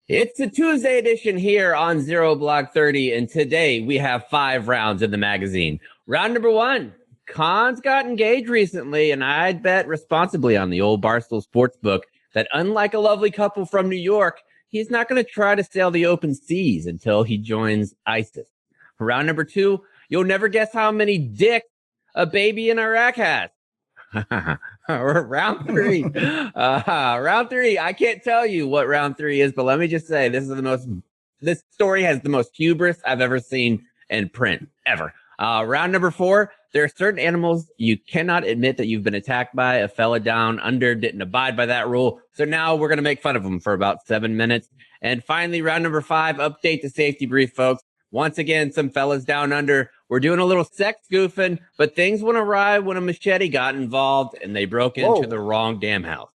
It's a Tuesday edition here on Zero Block 30, and today we have 5 rounds in the magazine. Round number 1, Khan's got engaged recently, and I'd bet responsibly on the old Barstool Sports Book that unlike a lovely couple from New York, he's not going to try to sail the open seas until he joins ISIS. Round number 2, you'll never guess how many dicks a baby in Iraq has. Round 3. Round 3. I can't tell you what round 3 is, but let me just say this story has the most hubris I've ever seen in print ever. Round number 4. There are certain animals you cannot admit that you've been attacked by. A fella down under didn't abide by that rule. So now we're going to make fun of him for about 7 minutes. And finally, round number 5, update the safety brief, folks. Once again, some fellas down under. We're doing a little sex goofing, but things went awry when a machete got involved and they broke into the wrong damn house.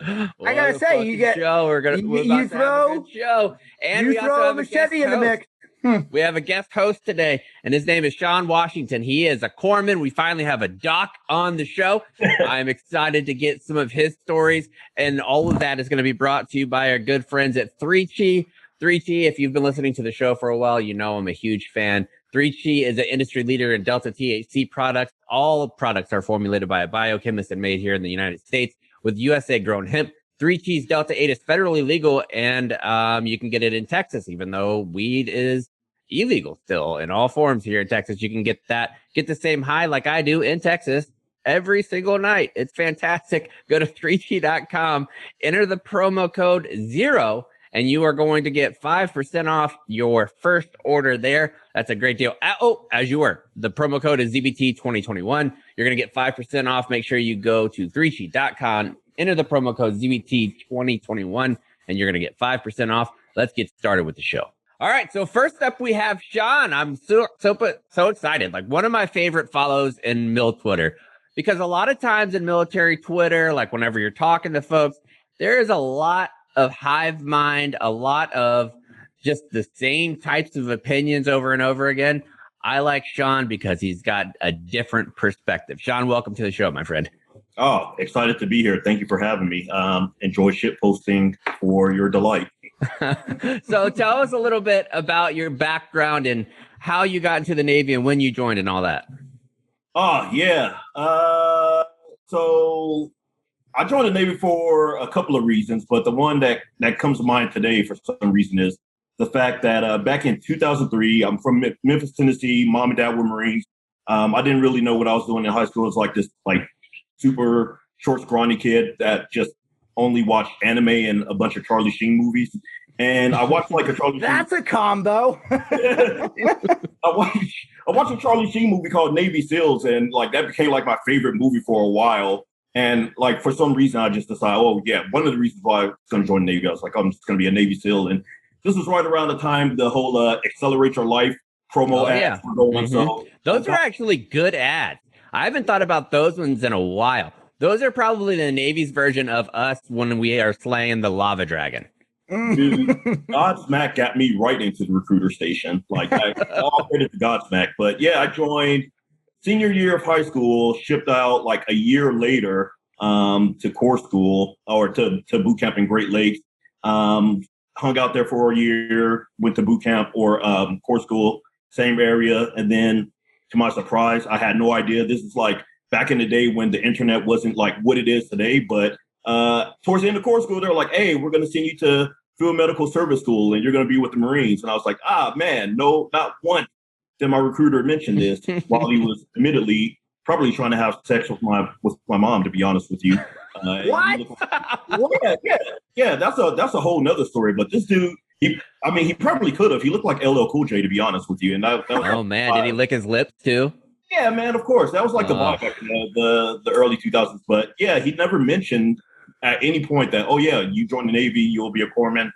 I gotta say, you get show. We're about to have a good show, and we also have a machete in the mix. We have a guest host today, and his name is Sean Washington. He is a corpsman. We finally have a doc on the show. I'm excited to get some of his stories, and all of that is going to be brought to you by our good friends at 3Chi. 3Chi, if you've been listening to the show for a while, you know I'm a huge fan. 3Chi is an industry leader in Delta THC products. All products are formulated by a biochemist and made here in the United States with USA-grown hemp. 3Chi's Delta 8 is federally legal, and you can get it in Texas, even though weed is illegal still in all forms here in Texas. You can get the same high like I do in Texas every single night. It's fantastic. Go to 3chi.com, enter the promo code 0, and you are going to get 5% off your first order there. That's a great deal. As you were, the promo code is ZBT 2021. You're going to get 5% off. Make sure you go to 3chi.com, enter the promo code ZBT 2021, and you're going to get 5% off. Let's get started with the show. All right, so first up we have Sean. I'm so excited. Like, one of my favorite follows in Mil Twitter, because a lot of times in military Twitter, like whenever you're talking to folks, there is a lot of hive mind, a lot of just the same types of opinions over and over again. I like Sean because he's got a different perspective. Sean, welcome to the show, my friend. Oh, excited to be here. Thank you for having me. Enjoy shit posting for your delight. So tell us a little bit about your background and how you got into the Navy and when you joined and all that. Oh, yeah. So I joined the Navy for a couple of reasons, but the one that comes to mind today for some reason is the fact that back in 2003, I'm from Memphis, Tennessee. Mom and dad were Marines. I didn't really know what I was doing in high school. It was like this super short, scrawny kid that just only watched anime and a bunch of Charlie Sheen movies. And I watched a Charlie That's a combo. I watched a Charlie Sheen movie called Navy SEALs, and that became my favorite movie for a while. And for some reason, I just decided, one of the reasons why I was going to join the Navy, I was like, I'm just going to be a Navy SEAL. And this was right around the time the whole Accelerate Your Life promo ads were going. Mm-hmm. So those are actually good ads. I haven't thought about those ones in a while. Those are probably the Navy's version of us when we are slaying the lava dragon. Dude, Godsmack got me right into the recruiter station. All credit to Godsmack. But yeah, I joined senior year of high school, shipped out a year later to Corps School or to boot camp in Great Lakes. Hung out there for a year, went to boot camp or Corps School, same area. And then to my surprise, I had no idea. This is back in the day when the internet wasn't what it is today. But towards the end of Corps School, they're like, hey, we're going to send you to Field Medical Service School and you're going to be with the Marines. And I was like, man, no, not once did my recruiter mention this while he was admittedly probably trying to have sex with my mom, to be honest with you. What? Yeah, that's a whole nother story. But this dude, he probably could have. He looked like LL Cool J, to be honest with you. And that was oh man, did he lick his lips too? Yeah, man, of course. That was the vibe back in the early 2000s. But yeah, he never mentioned at any point that, you join the Navy, you'll be a corpsman,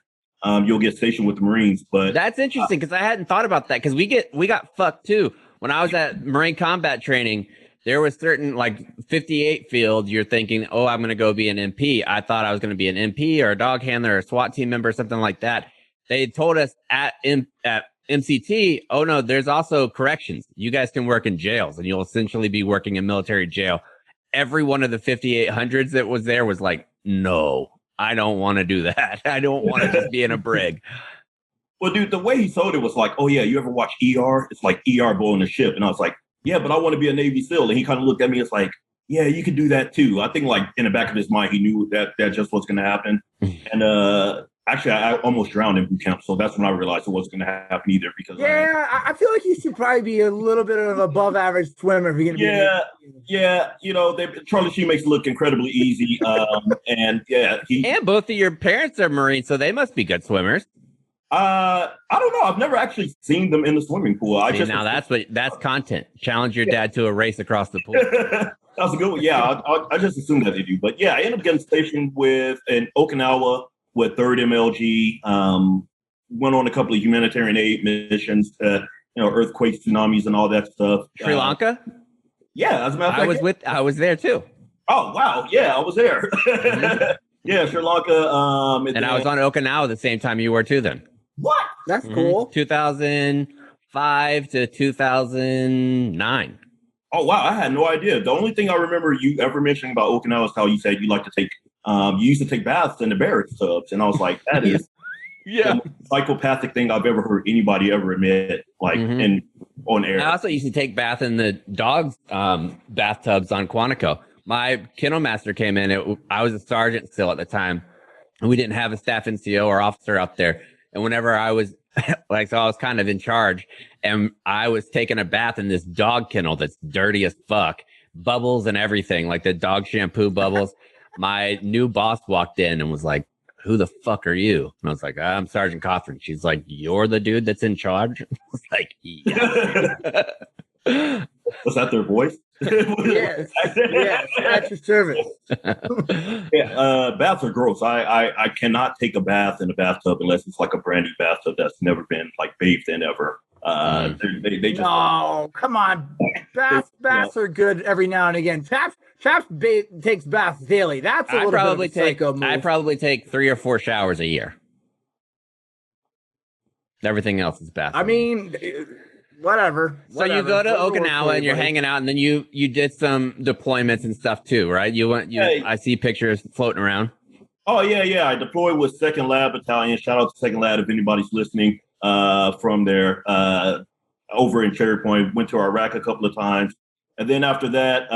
you'll get stationed with the Marines. But that's interesting because I hadn't thought about that, because we got fucked too. When I was at Marine combat training, there was certain 58 field, you're thinking, I'm going to go be an MP. I thought I was going to be an MP or a dog handler or a SWAT team member or something like that. They told us at MCT, no, there's also corrections. You guys can work in jails and you'll essentially be working in military jail. Every one of the 5800s that was there was like, no, I don't want to do that. I don't want to just be in a brig. Well, dude, the way he sold it was like, oh, yeah, you ever watch ER? It's like ER blowing the ship. And I was like, yeah, but I want to be a Navy SEAL. And he kind of looked at me. It's like, yeah, you could do that too. I think like in the back of his mind, he knew that just was going to happen. And actually, I almost drowned in boot camp. So that's when I realized it wasn't going to happen either. Because I feel like you should probably be a little bit of an above average swimmer if you're going to be. Yeah. You know, Charlie Sheen makes it look incredibly easy. And both of your parents are Marines, so they must be good swimmers. I don't know. I've never actually seen them in the swimming pool. That's content. Challenge your dad to a race across the pool. That was a good one. Yeah, I just assumed that they do. But yeah, I ended up getting stationed in Okinawa with 3rd MLG. Went on a couple of humanitarian aid missions, earthquakes, tsunamis, and all that stuff. Sri Lanka? Yeah, as a matter of fact. I was there too. Oh, wow. Yeah, I was there. Mm-hmm. Yeah, Sri Lanka. And I was on Okinawa the same time you were too then. What? That's cool. 2005 to 2009. Oh, wow. I had no idea. The only thing I remember you ever mentioning about Okinawa is how you said you like to take, you used to take baths in the barracks tubs. And I was like, that is the most psychopathic thing I've ever heard anybody ever admit, like on air. I also used to take bath in the dogs' bathtubs on Quantico. My kennel master came in. I was a sergeant still at the time. And we didn't have a staff NCO or officer up there. And whenever I was I was kind of in charge, and I was taking a bath in this dog kennel that's dirty as fuck, bubbles and everything, like the dog shampoo bubbles. My new boss walked in and was like, "Who the fuck are you?" And I was like, "I'm Sergeant Cothran." She's like, "You're the dude that's in charge?" I was like, "Yeah." Was that their voice? Yes, at your service. Baths are gross. I cannot take a bath in a bathtub unless it's like a brand new bathtub that's never been like bathed in ever. They just come on. Baths are good every now and again. Chaps takes baths daily. That's a little bit of a psycho move. I probably take 3 or 4 showers a year. Everything else is bath. I mean, whatever. So you go to Okinawa and you're hanging out, and then you did some deployments and stuff too, right? I see pictures floating around. Oh yeah. I deployed with 2nd Lab Battalion. Shout out to 2nd Lab if anybody's listening. From there, over in Cherry Point, went to Iraq a couple of times, and then after that,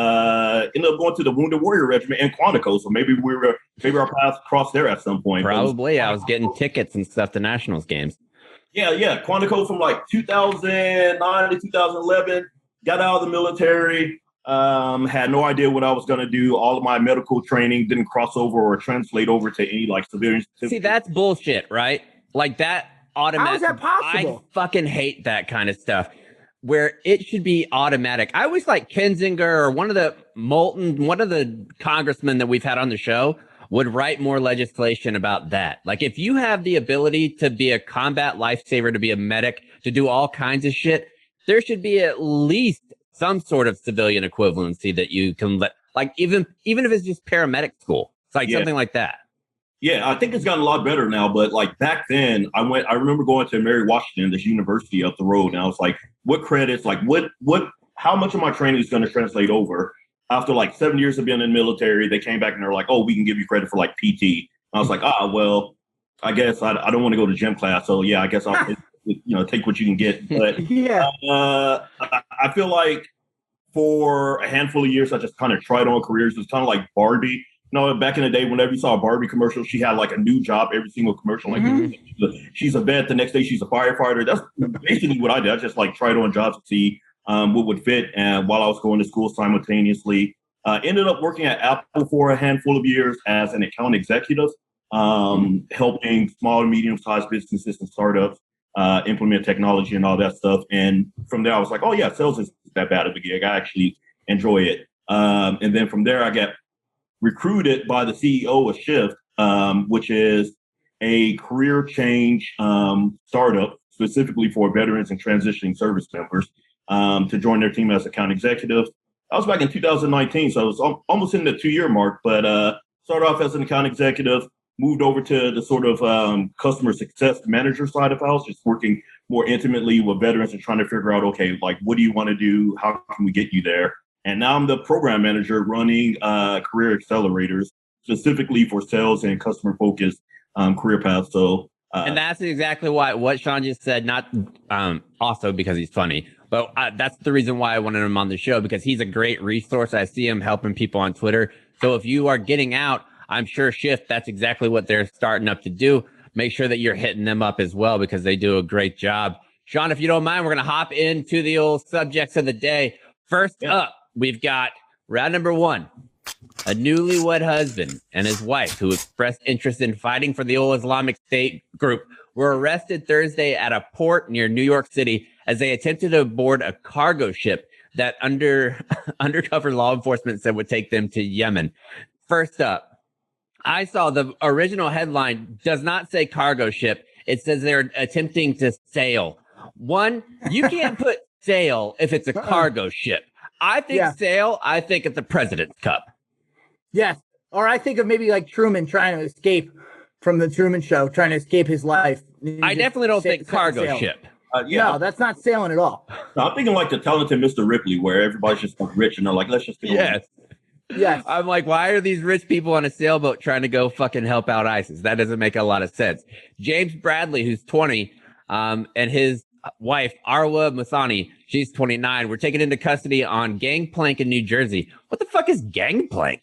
ended up going to the Wounded Warrior Regiment in Quantico. So maybe our paths crossed there at some point. Probably, I was getting tickets and stuff to Nationals games. Yeah. Quantico from like 2009 to 2011. Got out of the military. Had no idea what I was going to do. All of my medical training didn't cross over or translate over to any like civilian. See, that's bullshit, right? Like that automatic. How is that possible? I fucking hate that kind of stuff where it should be automatic. I always like Kinzinger or one of the congressmen that we've had on the show would write more legislation about that. Like if you have the ability to be a combat lifesaver, to be a medic, to do all kinds of shit, there should be at least some sort of civilian equivalency that you can let, like even if it's just paramedic school. It's like something like that. Yeah, I think it's gotten a lot better now, but like back then I remember going to Mary Washington, this university up the road, and I was like, what credits, like how much of my training is going to translate over? After like 7 years of being in the military, they came back and they're like, oh, we can give you credit for like PT. And I was like, well, I guess I don't want to go to gym class. So yeah, I guess I'll take what you can get. But I feel like for a handful of years, I just kind of tried on careers. It's kind of like Barbie. Back in the day, whenever you saw a Barbie commercial, she had like a new job every single commercial. Like she's a vet, the next day she's a firefighter. That's basically what I did. I just like tried on jobs to see what would fit. And while I was going to school simultaneously, ended up working at Apple for a handful of years as an account executive, helping small and medium-sized businesses and startups implement technology and all that stuff. And from there, I was like, oh yeah, sales isn't that bad of a gig. I actually enjoy it. And then from there, I got recruited by the CEO of Shift, which is a career change startup specifically for veterans and transitioning service members, to join their team as account executive. That was back in 2019, so it was almost in the 2-year mark, but started off as an account executive, moved over to the sort of customer success manager side of house, just working more intimately with veterans and trying to figure out, okay, like, what do you want to do? How can we get you there? And now I'm the program manager running career accelerators. specifically for sales and customer focused career paths. So, and that's exactly what Sean just said, not also because he's funny, but that's the reason why I wanted him on the show, because he's a great resource. I see him helping people on Twitter. So if you are getting out, I'm sure Shift, that's exactly what they're starting up to do. Make sure that you're hitting them up as well, because they do a great job. Sean, if you don't mind, we're going to hop into the old subjects of the day. First up, we've got round number 1. A newlywed husband and his wife who expressed interest in fighting for the old Islamic State group were arrested Thursday at a port near New York City as they attempted to board a cargo ship that undercover law enforcement said would take them to Yemen. First up, I saw the original headline does not say cargo ship. It says they're attempting to sail. One, you can't put sail if it's a cargo ship. I think sail, I think it's the President's Cup. Yes. Or I think of maybe like Truman trying to escape from the Truman Show, trying to escape his life. I definitely don't think cargo ship. No, that's not sailing at all. No, I'm thinking like the talented Mr. Ripley, where everybody's just rich and they're like, let's just go. Yes. I'm like, why are these rich people on a sailboat trying to go fucking help out ISIS? That doesn't make a lot of sense. James Bradley, who's 20, and his wife, Arwa Muthani, she's 29, were taken into custody on Gangplank in New Jersey. What the fuck is Gangplank?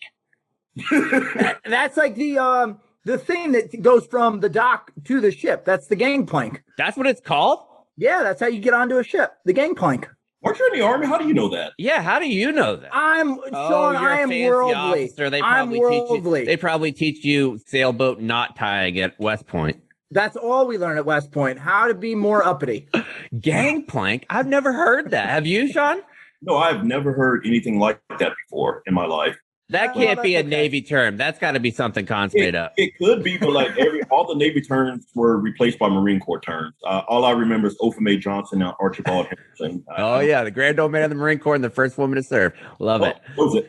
That's like the thing that goes from the dock to the ship. That's the gangplank. That's what it's called? Yeah, that's how you get onto a ship. The gangplank. Weren't you in the Army? How do you know that? Yeah, how do you know that? Sean, I am worldly. Officer. They probably teach you sailboat knot tying at West Point. That's all we learn at West Point. How to be more uppity. Gangplank? I've never heard that. Have you, Sean? No, I've never heard anything like that before in my life. That can't be a Navy term. That's got to be something Khan's made up. It could be, but like all the Navy terms were replaced by Marine Corps terms. All I remember is Ophir Johnson and Archibald Henderson. The Grand Old Man of the Marine Corps and the first woman to serve. Love it. Was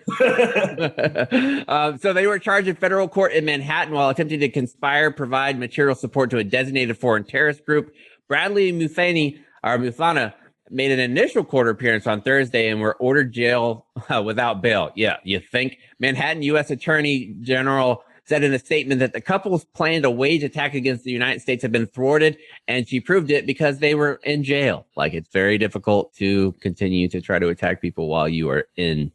it? So they were charged in federal court in Manhattan while attempting to provide material support to a designated foreign terrorist group. Bradley Muthana made an initial court appearance on Thursday and were ordered jail without bail. Yeah, you think? Manhattan U.S. Attorney General said in a statement that the couple's plan to wage attack against the United States had been thwarted, and she proved it because they were in jail. Like, it's very difficult to continue to try to attack people while you are in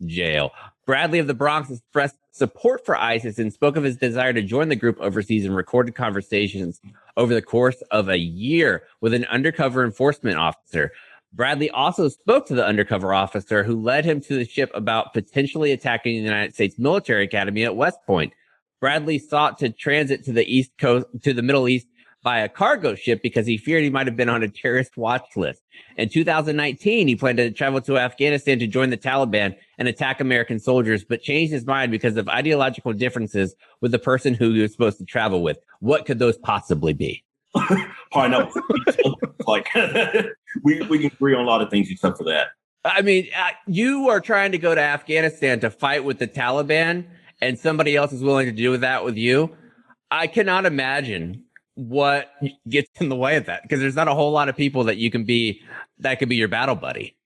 jail. Bradley of the Bronx expressed support for ISIS and spoke of his desire to join the group overseas and recorded conversations over the course of a year with an undercover enforcement officer. Bradley also spoke to the undercover officer who led him to the ship about potentially attacking the United States military academy at West Point. Bradley sought to transit to the East Coast, to the Middle East by a cargo ship because he feared he might have been on a terrorist watch list. In 2019, he planned to travel to Afghanistan to join the Taliban and attack American soldiers, but changed his mind because of ideological differences with the person who he was supposed to travel with. What could those possibly be? I know. Like, we can agree on a lot of things except for that. I mean, you are trying to go to Afghanistan to fight with the Taliban, and somebody else is willing to do that with you. I cannot imagine what gets in the way of that, because there's not a whole lot of people that you can be that could be your battle buddy.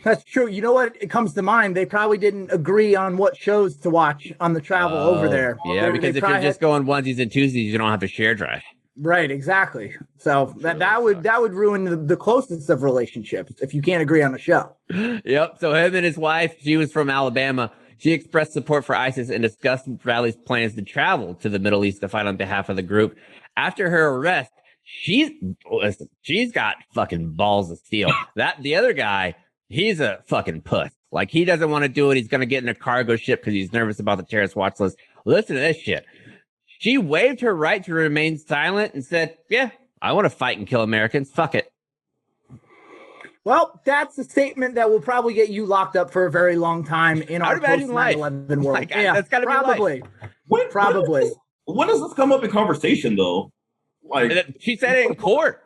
That's true. You know what? It comes to mind. They probably didn't agree on what shows to watch on the travel over there. Yeah, because if you're just going onesies and twosies, you don't have a share drive. Right, exactly. So that would ruin the closest of relationships if you can't agree on a show. Yep. So him and his wife, she was from Alabama. She expressed support for ISIS and discussed Bradley's plans to travel to the Middle East to fight on behalf of the group. After her arrest, she's got fucking balls of steel. The other guy, he's a fucking puss. Like, he doesn't want to do it. He's going to get in a cargo ship because he's nervous about the terrorist watch list. Listen to this shit. She waived her right to remain silent and said, yeah, I want to fight and kill Americans. Fuck it. Well, that's a statement that will probably get you locked up for a very long time in our post-9/11 world. Like, that's gotta probably. Be probably. When does this come up in conversation, though? Like, she said it in court.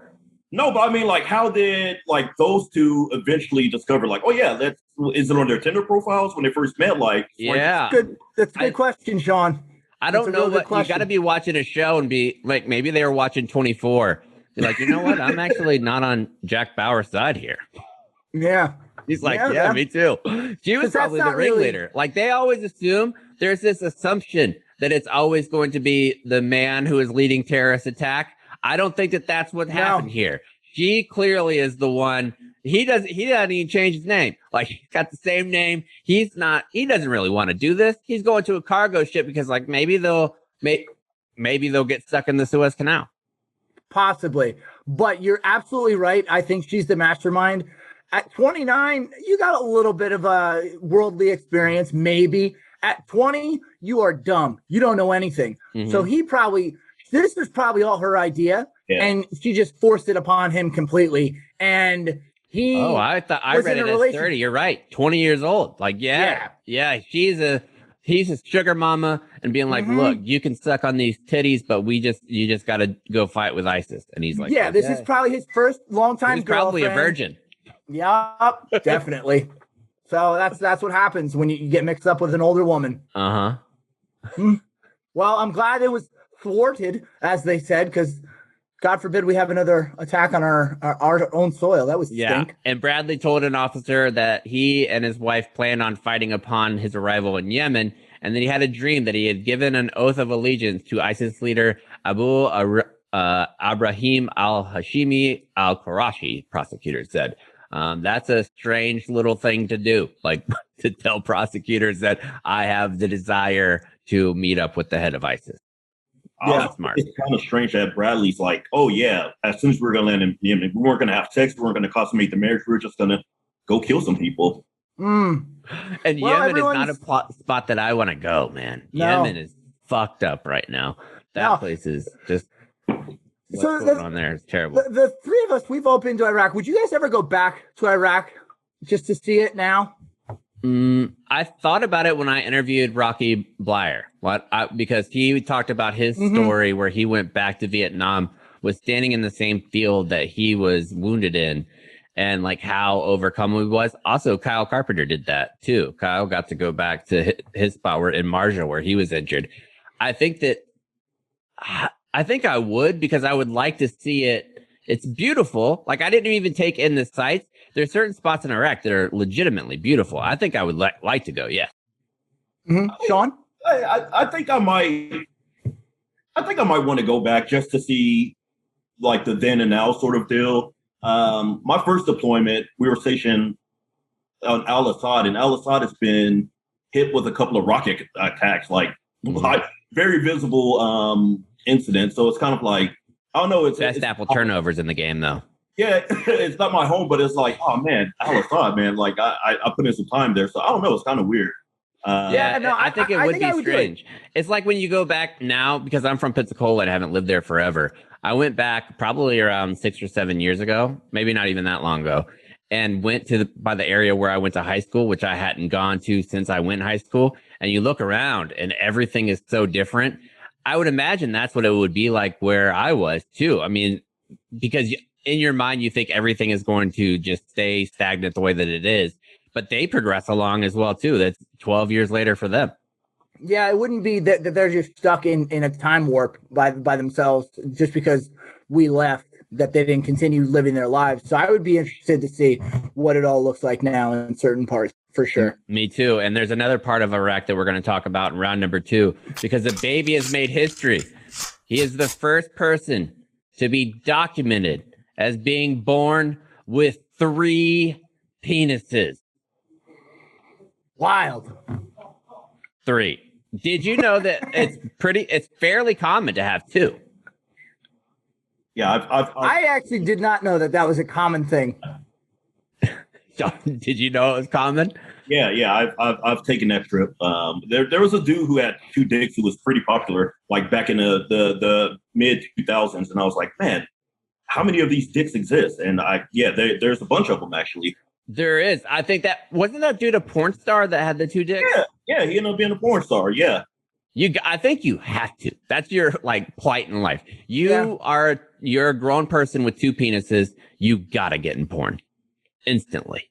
No, but I mean, like, how did those two eventually discover? Like, oh yeah, is it on their Tinder profiles when they first met? Like, yeah, that's a good question, Sean. I don't know what you got to be watching a show and be like, maybe they were watching 24. Be like, you know what? I'm actually not on Jack Bauer's side here. Yeah. He's like, yeah, me too. She was probably the ringleader. Like, they always assume there's this assumption that it's always going to be the man who is leading terrorist attack. I don't think that that's what happened here. She clearly is the one. He doesn't even change his name. Like, he's got the same name. He doesn't really want to do this. He's going to a cargo ship because like maybe they'll get stuck in the Suez Canal. Possibly. But you're absolutely right. I think she's the mastermind. At 29, you got a little bit of a worldly experience, maybe. At 20, you are dumb. You don't know anything. Mm-hmm. So this was probably all her idea, and she just forced it upon him completely. And I thought I read it as 30. You're right. 20 years old. Like, yeah. He's a sugar mama and being like, look, you can suck on these titties, but you just got to go fight with ISIS. And he's like, this is probably his first longtime girlfriend. Probably a virgin. Yep, definitely. So that's what happens when you get mixed up with an older woman. Uh-huh. Well, I'm glad it was thwarted, as they said, because God forbid we have another attack on our own soil. That was stink. And Bradley told an officer that he and his wife planned on fighting upon his arrival in Yemen, and then he had a dream that he had given an oath of allegiance to ISIS leader Abu Ibrahim al-Hashimi al-Qurashi, prosecutors said. That's a strange little thing to do, like to tell prosecutors that I have the desire to meet up with the head of ISIS. That's smart. It's kind of strange that Bradley's like, oh yeah, as soon as we're going to land in Yemen, we weren't going to have sex, we weren't going to consummate the marriage, we were just going to go kill some people. And Yemen is not a spot that I want to go, man. No. Yemen is fucked up right now. That place is just... What's going on there is terrible. The three of us, we've all been to Iraq. Would you guys ever go back to Iraq just to see it now? I thought about it when I interviewed Rocky Blyer, because he talked about his story where he went back to Vietnam, was standing in the same field that he was wounded in, and like how overcome he was. Also, Kyle Carpenter did that too. Kyle got to go back to his spot in Marja where he was injured. I think I would, because I would like to see it. It's beautiful. Like, I didn't even take in the sights. There's certain spots in Iraq that are legitimately beautiful. I think I would like to go. Yeah. Sean? I think I might want to go back just to see like the then and now sort of deal. My first deployment, we were stationed on Al-Assad, and Al-Assad has been hit with a couple of rocket attacks, like very visible incident. So it's kind of like, I don't know. Best apple turnovers in the game, though. Yeah, it's not my home, but it's like, oh man, Al-Assad, man. Like I put in some time there, so I don't know. It's kind of weird. I think it would be strange. It's like when you go back now, because I'm from Pensacola and I haven't lived there forever. I went back probably around 6 or 7 years ago, maybe not even that long ago, and went by the area where I went to high school, which I hadn't gone to since I went in high school. And you look around and everything is so different. I would imagine that's what it would be like where I was too. I mean, because in your mind, you think everything is going to just stay stagnant the way that it is, but they progress along as well too. That's 12 years later for them. Yeah, it wouldn't be that they're just stuck in a time warp by themselves just because we left, that they didn't continue living their lives. So I would be interested to see what it all looks like now in certain parts, for sure. Me too. And there's another part of Iraq that we're going to talk about in round number 2, because the baby has made history. He is the first person to be documented as being born with 3 penises. Wild. 3. Did you know that it's fairly common to have 2? Yeah, I actually did not know that was a common thing. Did you know it was common? Yeah. I've taken that trip. There was a dude who had 2 dicks who was pretty popular, like back in the mid 2000s, and I was like, man, how many of these dicks exist? And there's a bunch of them actually. There is. I think wasn't that dude a porn star that had the 2 dicks? Yeah, he ended up being a porn star. Yeah. I think you have to. That's your like plight in life. You're a grown person with 2 penises. You gotta get in porn instantly.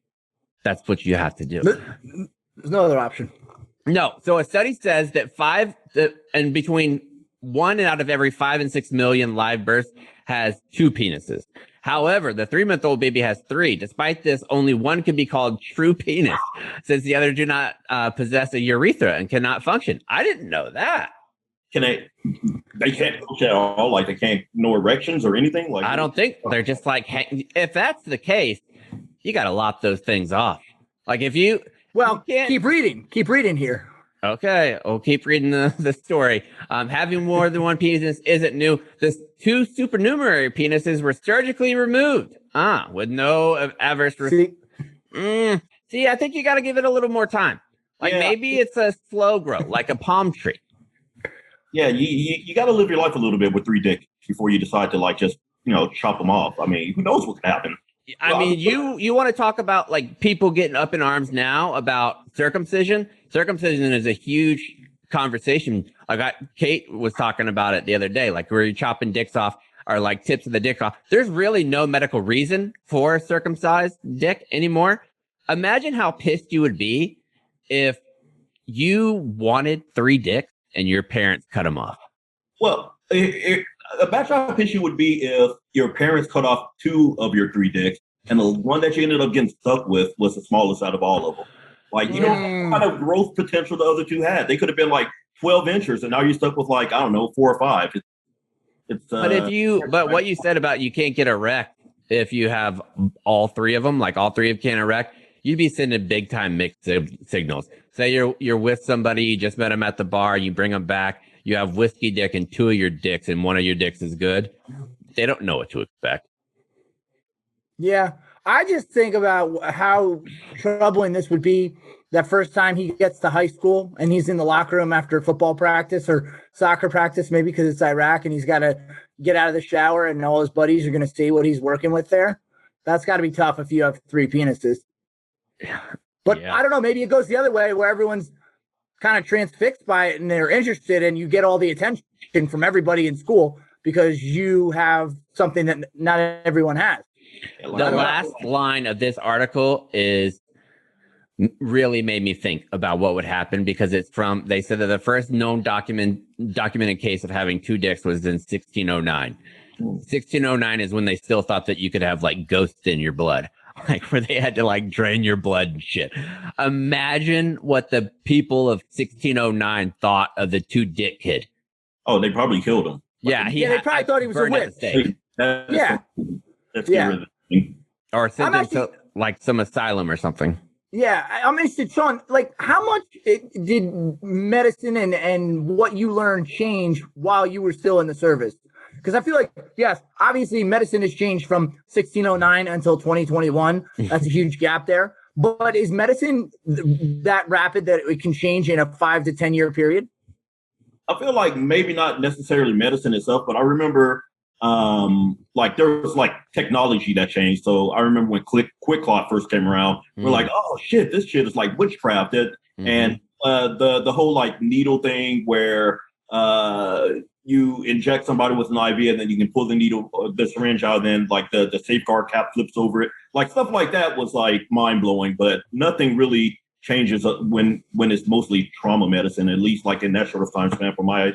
That's what you have to do. There's no other option. No. So a study says that between 1 out of every 5 and 6 million live births has 2 penises. However, the 3-month-old baby has 3. Despite this, only one can be called true penis, since the other do not possess a urethra and cannot function. I didn't know that. Can they can't function at all? Like they can't, no erections or anything? Like I don't think they're just like, if that's the case, you got to lop those things off. Like if you, Well, you keep reading here. Okay, I'll keep reading the story. Having more than one penis isn't new. The 2 supernumerary penises were surgically removed. With no adverse. See, I think you got to give it a little more time. Like maybe it's a slow growth, like a palm tree. Yeah, you got to live your life a little bit with 3 dicks before you decide to like just chop them off. I mean, who knows what can happen? I mean, you want to talk about like people getting up in arms now about circumcision? Circumcision is a huge conversation. Kate was talking about it the other day, like where you're chopping dicks off or like tips of the dick off. There's really no medical reason for a circumcised dick anymore. Imagine how pissed you would be if you wanted 3 dicks and your parents cut them off. Well, imagine how pissed you would be if your parents cut off 2 of your 3 dicks and the one that you ended up getting stuck with was the smallest out of all of them. Like, you know what kind of growth potential the other 2 had. They could have been like 12 inches, and now you're stuck with like, I don't know, 4 or 5. But what you said about you can't get erect if you have all 3 of them, like all 3 of them can't erect, you'd be sending big time mixed signals. Say you're with somebody, you just met them at the bar, you bring them back, you have whiskey dick and 2 of your dicks, and one of your dicks is good. They don't know what to expect. Yeah. I just think about how troubling this would be that first time he gets to high school and he's in the locker room after football practice or soccer practice, maybe because it's Iraq and he's got to get out of the shower and all his buddies are going to see what he's working with there. That's got to be tough if you have 3 penises. But I don't know, maybe it goes the other way where everyone's kind of transfixed by it and they're interested and you get all the attention from everybody in school because you have something that not everyone has. The last line of this article really made me think about what would happen because they said that the first known documented case of having 2 dicks was in 1609. 1609 is when they still thought that you could have like ghosts in your blood, like where they had to like drain your blood and shit. Imagine what the people of 1609 thought of the 2 dick kid. Oh, they probably killed him. Yeah, they probably thought he was a witch. Or sent him to like some asylum or something. Yeah, I'm interested, Sean, like how much did medicine and what you learned change while you were still in the service? Because I feel like, yes, obviously medicine has changed from 1609 until 2021. That's a huge gap there. But is medicine that rapid that it can change in a 5 to 10 year period? I feel like maybe not necessarily medicine itself, but I remember like there was like technology that changed. So I remember when QuickClot first came around, we're like, oh shit, this shit is like witchcraft. And the whole like needle thing where you inject somebody with an IV and then you can pull the syringe out and then like the safeguard cap flips over it. Like stuff like that was like mind blowing, but nothing really changes when it's mostly trauma medicine, at least like in that sort of time span from my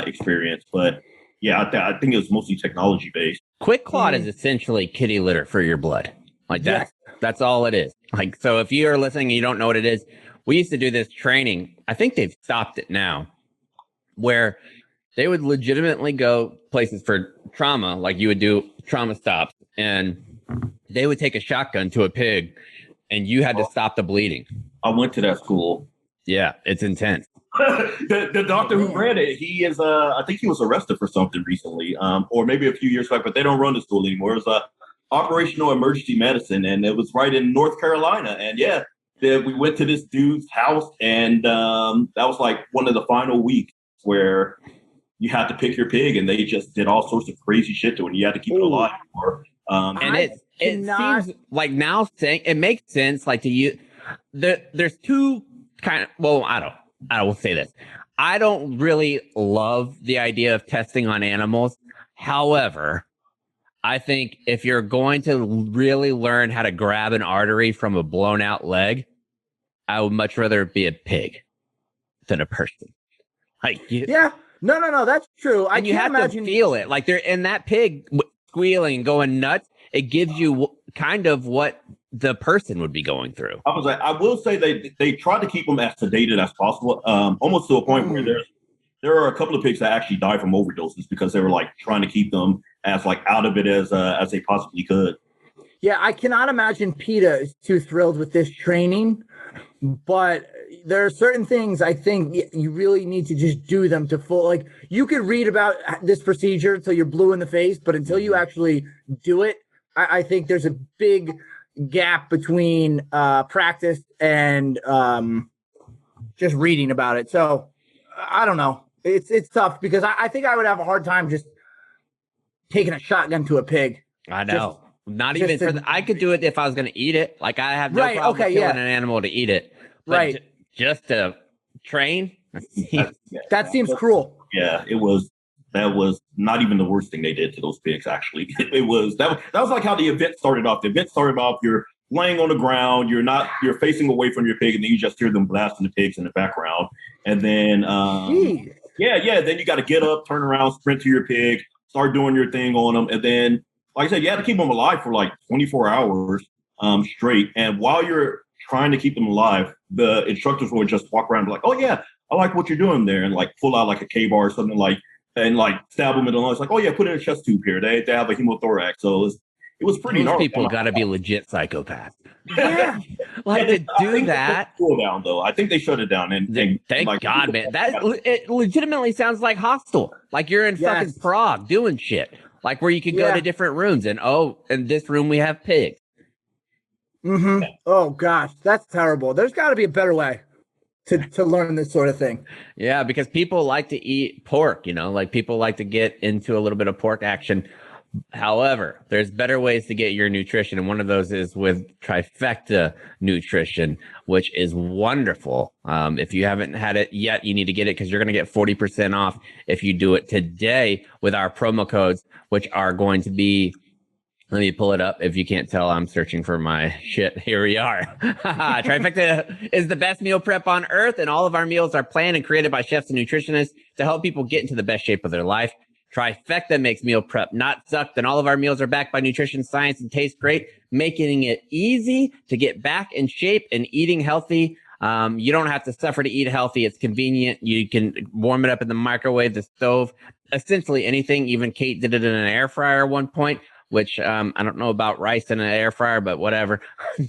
experience. But yeah, I think it was mostly technology based. QuickClot is essentially kitty litter for your blood. Like that's all it is. Like, so if you're listening and you don't know what it is, we used to do this training. I think they've stopped it now, where they would legitimately go places for trauma, like you would do trauma stops, and they would take a shotgun to a pig and you had to stop the bleeding. I went to that school. Yeah, it's intense. the doctor who ran it, he is I think he was arrested for something recently, or maybe a few years back, but they don't run the school anymore. It was operational emergency medicine, and it was right in North Carolina. And yeah, we went to this dude's house, and that was like one of the final weeks where you had to pick your pig, and they just did all sorts of crazy shit to it. And you had to keep it alive. And it seems like now saying it makes sense. Like to you, there's 2 kind of, well, I will say this. I don't really love the idea of testing on animals. However, I think if you're going to really learn how to grab an artery from a blown out leg, I would much rather it be a pig than a person. Like, no, that's true. And you have to feel it. Like they're in that pig squealing, going nuts. it gives you kind of what the person would be going through. I will say they try to keep them as sedated as possible, almost to a point where there are a couple of pigs that actually died from overdoses because they were like trying to keep them as like out of it as they possibly could. Yeah, I cannot imagine PETA is too thrilled with this training, but there are certain things I think you really need to just do them to full. Like, you could read about this procedure until you're blue in the face, but until you actually do it, I think there's a big gap between practice and just reading about it. So I don't know. It's tough because I think I would have a hard time just taking a shotgun to a pig. I know. Not even I could do it if I was going to eat it. Like, I have no problem killing an animal to eat it. But just to train. That seems cruel. Yeah, that was not even the worst thing they did to those pigs, actually. That was like how the event started off. The event started off, you're laying on the ground, you're facing away from your pig, and then you just hear them blasting the pigs in the background. And then then you got to get up, turn around, sprint to your pig, start doing your thing on them, and then, like I said, you had to keep them alive for like 24 hours straight. And while you're trying to keep them alive, the instructors would just walk around and be like, "Oh yeah, I like what you're doing there," and like pull out like a K-bar or something, like, and like stab them in the lungs. Like, "Oh yeah, put in a chest tube here. They have a hemothorax." So it was pretty. Those people got to be legit psychopaths. Yeah, to do that. Cool down though. I think they shut it down. And thank like, God, man. It legitimately sounds like Hostel. Like you're in fucking Prague doing shit. Like where you could go to different rooms and in this room we have pigs. Mm-hmm. Oh gosh, that's terrible. There's got to be a better way to learn this sort of thing. Yeah, because people like to eat pork, like people like to get into a little bit of pork action. However, there's better ways to get your nutrition, and one of those is with Trifecta Nutrition, which is wonderful. If you haven't had it yet, you need to get it because you're going to get 40% off if you do it today with our promo codes, which are going to be, let me pull it up. If you can't tell, I'm searching for my shit. Here we are. Trifecta is the best meal prep on earth, and all of our meals are planned and created by chefs and nutritionists to help people get into the best shape of their life. Trifecta makes meal prep not suck, and all of our meals are backed by nutrition science and taste great, making it easy to get back in shape and eating healthy. You don't have to suffer to eat healthy. It's convenient. You can warm it up in the microwave, the stove, essentially anything. Even Kate did it in an air fryer at one point, which I don't know about rice in an air fryer, but whatever.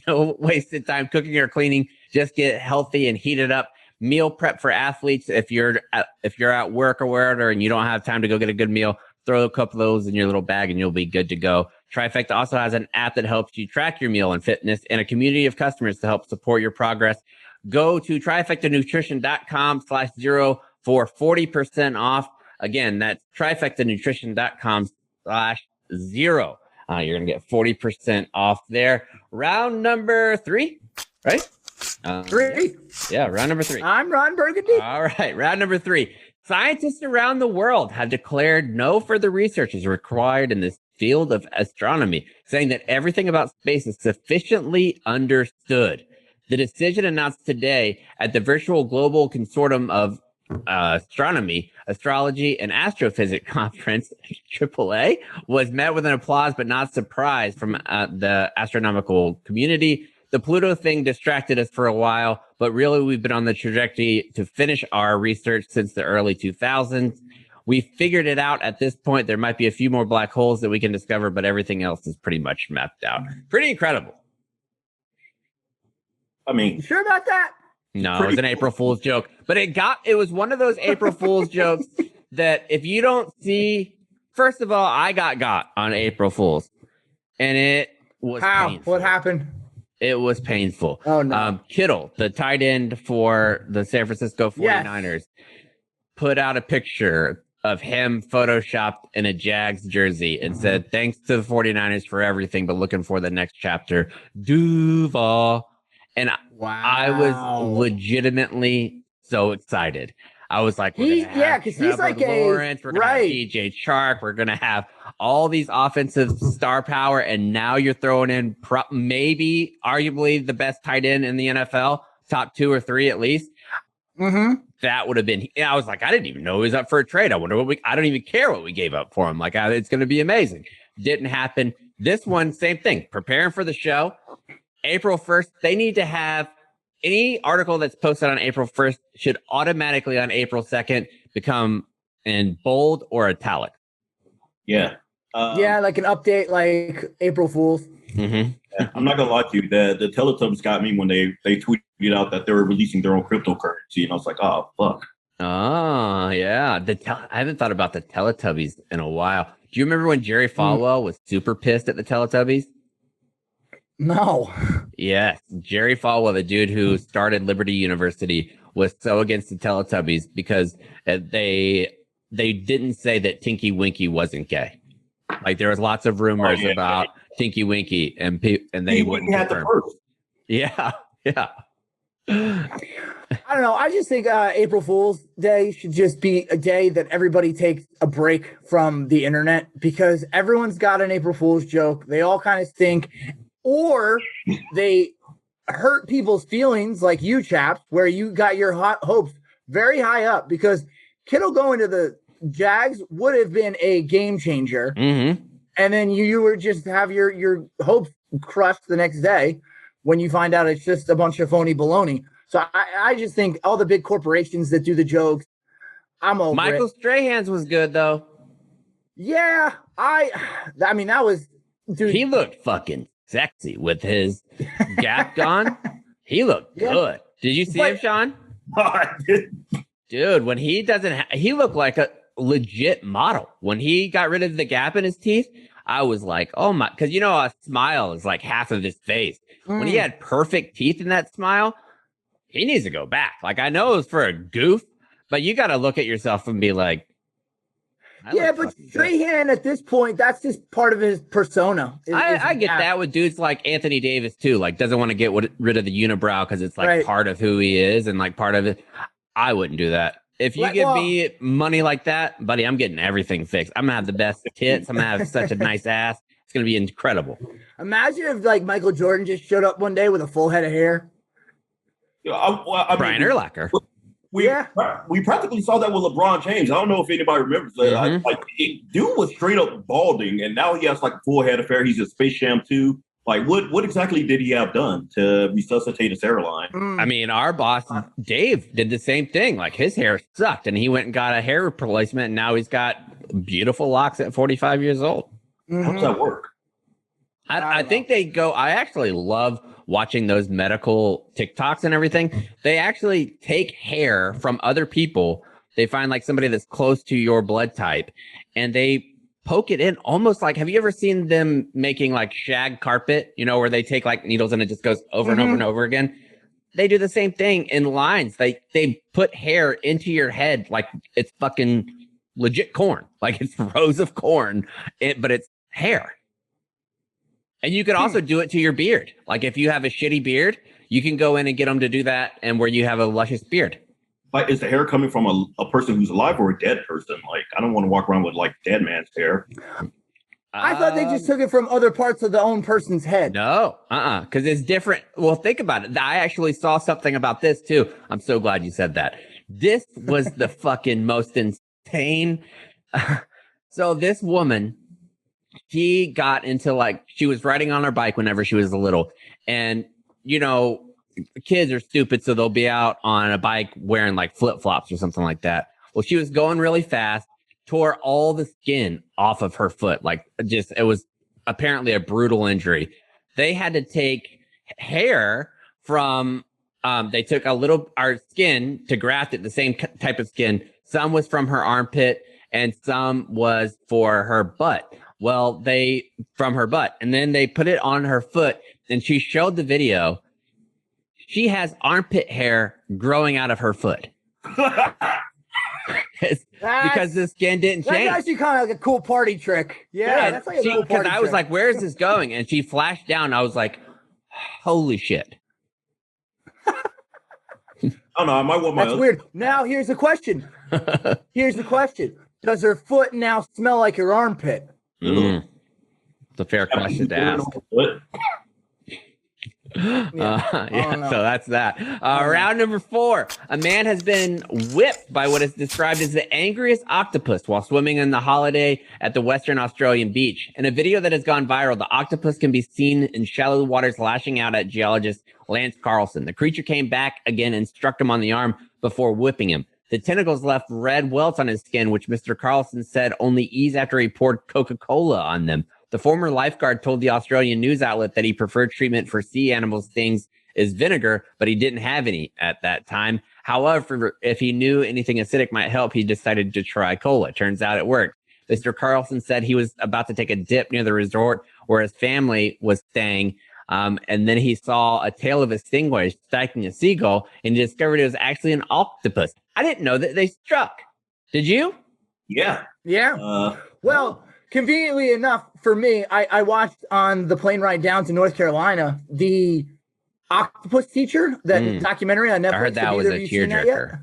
No wasted time cooking or cleaning. Just get healthy and heat it up. Meal prep for athletes. If you're at work or wherever and you don't have time to go get a good meal, throw a couple of those in your little bag and you'll be good to go. Trifecta also has an app that helps you track your meal and fitness and a community of customers to help support your progress. Go to trifectanutrition.com/0 for 40% off. Again, that's trifectanutrition.com/0. You're going to get 40% off there. Round number 3, right? 3. Yeah, round number 3. I'm Ron Burgundy. All right, round number 3. Scientists around the world have declared no further research is required in this field of astronomy, saying that everything about space is sufficiently understood. The decision announced today at the Virtual Global Consortium of Astronomy, Astrology, and Astrophysics Conference, AAA, was met with an applause but not surprise from the astronomical community. The Pluto thing distracted us for a while, but really we've been on the trajectory to finish our research since the early 2000s. We figured it out at this point. There might be a few more black holes that we can discover, but everything else is pretty much mapped out. Pretty incredible. I mean, You sure about that? No, it was an April Fool's joke, but it was one of those April Fool's jokes that if you don't see, first of all, I got on April Fool's and it was painful. What happened? It was painful. Oh, no. Kittle, the tight end for the San Francisco 49ers, put out a picture of him photoshopped in a Jags jersey and said, thanks to the 49ers for everything, but looking for the next chapter. Duval. And I was legitimately so excited. I was like, because he's like Lawrence, we're going to have DJ Chark, we're going to have all these offensive star power, and now you're throwing in maybe arguably the best tight end in the NFL, top 2 or 3 at least. Mm-hmm. That would have been. I was like, I didn't even know he was up for a trade. I wonder I don't even care what we gave up for him. Like, it's going to be amazing. Didn't happen. This one, same thing. Preparing for the show. April 1st, they need to have any article that's posted on April 1st should automatically on April 2nd become in bold or italic. Yeah. Yeah, like an update, like April Fool's. Mm-hmm. Yeah, I'm not gonna lie to you. The Teletubbies got me when they tweeted out that they were releasing their own cryptocurrency, and I was like, oh fuck. Oh yeah, I haven't thought about the Teletubbies in a while. Do you remember when Jerry Falwell was super pissed at the Teletubbies? No. Yes, Jerry Falwell, the dude who started Liberty University, was so against the Teletubbies because they didn't say that Tinky Winky wasn't gay. Like there was lots of rumors about Tinky Winky, and they wouldn't confirm. Yeah, yeah. I don't know. I just think April Fool's Day should just be a day that everybody takes a break from the internet because everyone's got an April Fool's joke. They all kind of stink, or they hurt people's feelings, like you chaps, where you got your hopes very high up because Kittle going to the Jags would have been a game changer. Mm-hmm. And then you were just have your hopes crushed the next day when you find out it's just a bunch of phony baloney. So I just think all the big corporations that do the jokes, I'm over Michael Strahan's was good though. Yeah, I mean that was dude. He looked fucking sexy with his gap on. He looked good. Did you see him, Sean? Dude, when he doesn't, he looked like a legit model. When he got rid of the gap in his teeth, I was like, oh my, because you know, a smile is like half of his face. When he had perfect teeth in that smile, he needs to go back. Like, I know it was for a goof, but you got to look at yourself and be like, yeah, but Strahan at this point, that's just part of his persona. I get that with dudes like Anthony Davis too. Like, doesn't want to get rid of the unibrow because it's like part of who he is and like part of it. I wouldn't do that. If you give me money like that, buddy, I'm getting everything fixed. I'm gonna have the best tits. I'm gonna have such a nice ass. It's gonna be incredible. Imagine if like Michael Jordan just showed up one day with a full head of hair. Brian Urlacher. We practically saw that with LeBron James. I don't know if anybody remembers that. Dude was straight up balding, and now he has like a full head of hair. He's a Space Jam 2. Like, what exactly did he have done to resuscitate his hairline? I mean, our boss, Dave, did the same thing. Like, his hair sucked, and he went and got a hair replacement, and now he's got beautiful locks at 45 years old. How does that work? I think they go, I actually love watching those medical TikToks and everything. They actually take hair from other people. They find like somebody that's close to your blood type, and they poke it in almost like, have you ever seen them making like shag carpet, you know, where they take like needles and it just goes over and over and over again? They do the same thing in lines. They put hair into your head like it's fucking legit corn, like it's rows of corn, but it's hair. And you can also do it to your beard. Like if you have a shitty beard, you can go in and get them to do that, and where you have a luscious beard. Like, is the hair coming from a person who's alive or a dead person? Like, I don't want to walk around with like dead man's hair. I thought they just took it from other parts of the own person's head. No, because it's different. Well, think about it. I actually saw something about this too. I'm so glad you said that. This was the fucking most insane. So this woman, she got into like, she was riding on her bike whenever she was little, and you know, kids are stupid, so they'll be out on a bike wearing like flip-flops or something like that. Well, she was going really fast, tore all the skin off of her foot. Like, just, it was apparently a brutal injury. They had to take hair from, they took our skin to graft it, the same type of skin. Some was from her armpit and some was for her butt. Well, from her butt, and then they put it on her foot, and she showed the video. She has armpit hair growing out of her foot. Because the skin didn't change. That's actually kind of like a cool party trick. Yeah, that's like a cool party trick. Because I was like, where is this going? And she flashed down. I was like, holy shit. Oh, no, I might want my That's weird. Now, here's the question. Does her foot now smell like her armpit? It's a fair question to ask. So that's that. Round number 4. A man has been whipped by what is described as the angriest octopus while swimming in the holiday at the Western Australian beach. In a video that has gone viral, the octopus can be seen in shallow waters lashing out at geologist Lance Carlson. The creature came back again and struck him on the arm before whipping him. The tentacles left red welts on his skin, which Mr. Carlson said only eased after he poured Coca-Cola on them. The former lifeguard told the Australian news outlet that he preferred treatment for sea animals' things is vinegar, but he didn't have any at that time. However, if he knew anything acidic might help, he decided to try cola. Turns out it worked. Mr. Carlson said he was about to take a dip near the resort where his family was staying, and then he saw a tail of a stingray striking a seagull, and he discovered it was actually an octopus. I didn't know that they struck. Did you? Yeah. Yeah. Well, conveniently enough for me, I watched on the plane ride down to North Carolina the Octopus Teacher, that documentary on Netflix. I heard that was a tearjerker.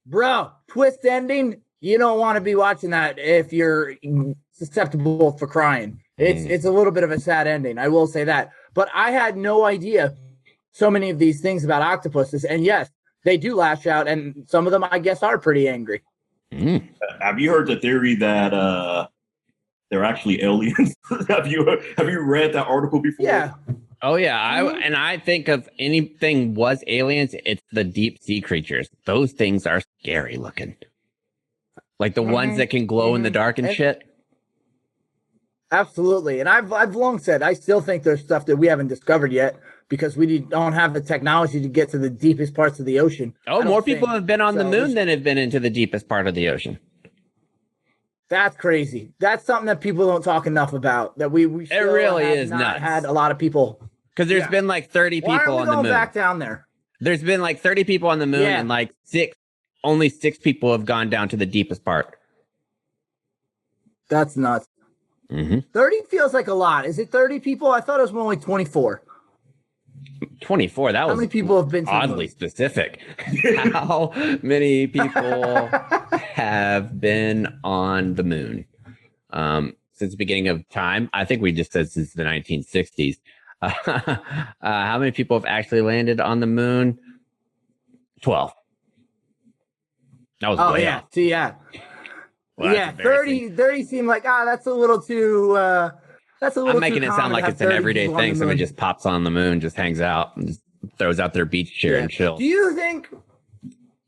Bro, twist ending. You don't want to be watching that if you're susceptible for crying. It's a little bit of a sad ending. I will say that. But I had no idea so many of these things about octopuses. And yes, they do lash out, and some of them, I guess, are pretty angry. Have you heard the theory that they're actually aliens? have you read that article before? Yeah. Oh yeah, I think if anything was aliens, it's the deep sea creatures. Those things are scary looking, like the ones that can glow in the dark and shit. Absolutely, and I've long said I still think there's stuff that we haven't discovered yet because we don't have the technology to get to the deepest parts of the ocean. Oh, more people have been on the moon than have been into the deepest part of the ocean. That's crazy. That's something that people don't talk enough about. That we it really is not nuts. Had a lot of people because there's been like 30 people on the moon. Back down there. There's been like 30 people on the moon, and like only six people have gone down to the deepest part. That's nuts. 30 feels like a lot. Is it 30 people? I thought it was more like 24. 24. That was how many people have been oddly specific. How many people have been on the moon since the beginning of time? I think we just said since the 1960s. How many people have actually landed on the moon? 12. That was way off. See, yeah. Well, yeah, 30 seemed like, that's a little too, that's a little I'm making it sound like it's an everyday thing. Someone just pops on the moon, just hangs out, and just throws out their beach chair and chill. Do you think,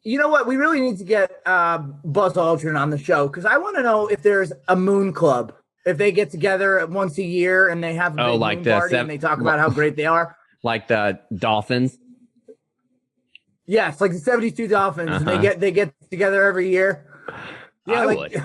you know what, we really need to get Buzz Aldrin on the show, because I want to know if there's a moon club, if they get together once a year and they have a big moon party and they talk about how great they are. Like the Dolphins? Yes, like the 72 Dolphins. And they get together every year. Yeah, I would.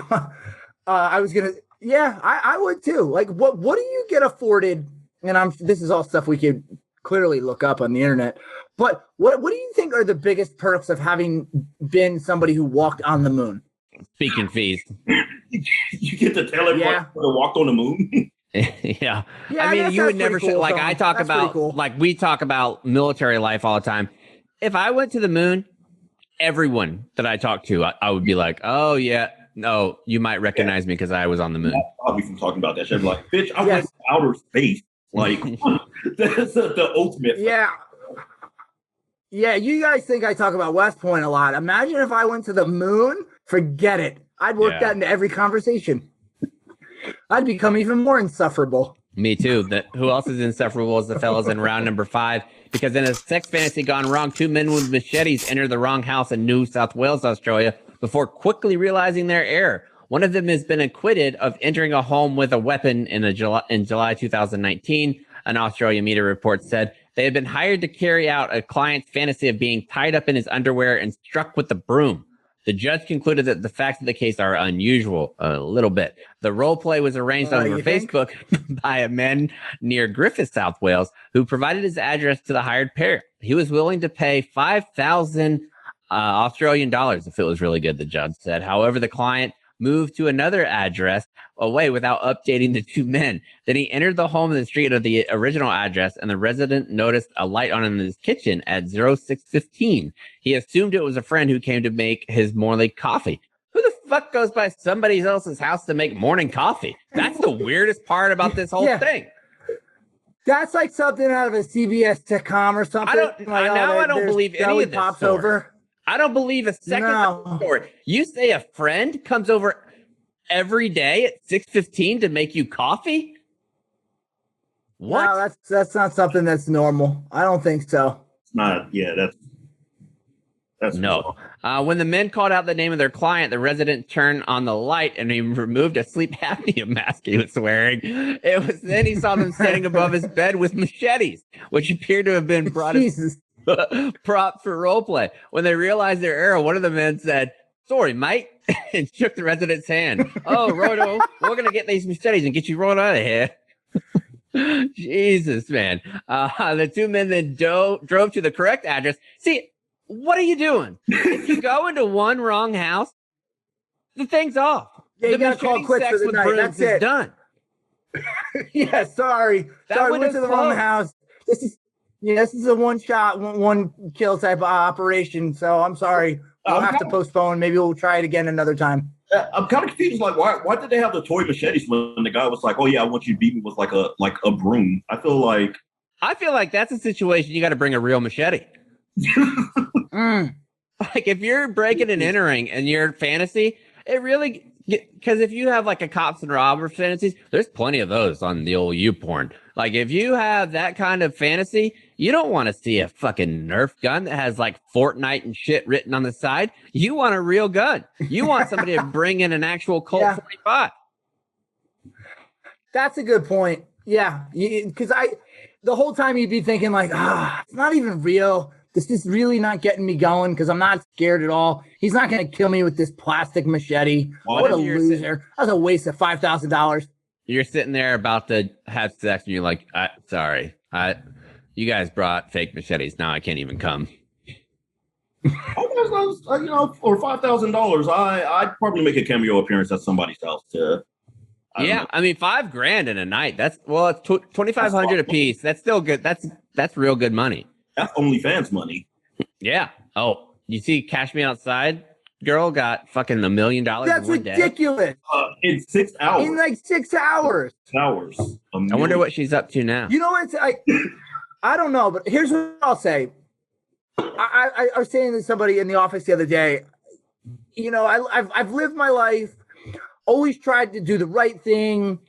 I was gonna. Yeah, I would too. Like, what do you get afforded? And this is all stuff we could clearly look up on the internet. But what do you think are the biggest perks of having been somebody who walked on the moon? Speaking fees. You get to tell everyone who walked on the moon. Yeah. I mean, you would never cool, like I talk about like we talk about military life all the time. If I went to the moon, everyone that I talk to, I would be like, oh, yeah, no, you might recognize me because I was on the moon. I'll be from talking about that shit. I'm like, bitch, I went to outer space. Like, that's the ultimate. Yeah. Yeah, you guys think I talk about West Point a lot. Imagine if I went to the moon. Forget it. I'd work that into every conversation. I'd become even more insufferable. Me too. Who else is insufferable is the fellas in round number 5. Because in a sex fantasy gone wrong, 2 men with machetes entered the wrong house in New South Wales, Australia, before quickly realizing their error. One of them has been acquitted of entering a home with a weapon in July 2019. An Australian media report said they had been hired to carry out a client's fantasy of being tied up in his underwear and struck with a broom. The judge concluded that the facts of the case are unusual, a little bit. The role play was arranged over Facebook by a man near Griffith, South Wales, who provided his address to the hired pair. He was willing to pay 5,000 Australian dollars if it was really good, the judge said. However, the client moved to another address away without updating the 2 men. Then he entered the home in the street of the original address, and the resident noticed a light on in his kitchen at 06:15. He assumed it was a friend who came to make his morning coffee. Who the fuck goes by somebody else's house to make morning coffee? That's the weirdest part about this whole thing. That's like something out of a CBS sitcom or something. I don't believe any of this pops story. over. I don't believe a second of the story. You say a friend comes over every day at 6:15 to make you coffee? What? No, that's not something that's normal. I don't think so. It's not. Yeah, that's no. When the men called out the name of their client, the resident turned on the light and he removed a sleep apnea mask he was wearing. It was then he saw them standing above his bed with machetes, which appeared to have been brought as props for roleplay. When they realized their error, one of the men said, "Sorry, mate," and shook the resident's hand. "Oh, righto, we're going to get these machetes and get you right out of here." Jesus, man. The two men then drove to the correct address. See, what are you doing? If you go into one wrong house, the thing's off. Yeah, you gotta call quits for the night. That's it. Done. Yeah, sorry. Sorry, we went to the wrong house. This is a one shot, one kill type of operation. So I'm sorry. We'll have to postpone. Maybe we'll try it again another time. I'm kind of confused. Like, why did they have the toy machetes when the guy was like, "Oh yeah, I want you to beat me with like a broom"? I feel like that's a situation you got to bring a real machete. Like if you're breaking and entering in your fantasy, it really, because if you have like a cops and robbers fantasies, there's plenty of those on the old YouPorn. Like if you have that kind of fantasy, you don't want to see a fucking Nerf gun that has like Fortnite and shit written on the side. You want a real gun. You want somebody to bring in an actual Colt 45. That's a good point. Yeah, because the whole time you'd be thinking like, it's not even real. This is really not getting me going because I'm not scared at all. He's not going to kill me with this plastic machete. What a loser. That was a waste of $5,000. You're sitting there about to have sex and you're like, sorry, you guys brought fake machetes. Now I can't even come. For $5,000, I'd probably make a cameo appearance at somebody's house too. I mean, $5,000 in a night. It's $2,500 a piece. That's still good. That's real good money. That's OnlyFans money. Yeah. Oh, you see, Cash Me Outside girl got fucking $1 million. That's ridiculous. In 6 hours. In like 6 hours. 6 hours. I wonder what she's up to now. You know what? I don't know, but here's what I'll say. I was saying to somebody in the office the other day. You know, I've lived my life, always tried to do the right thing,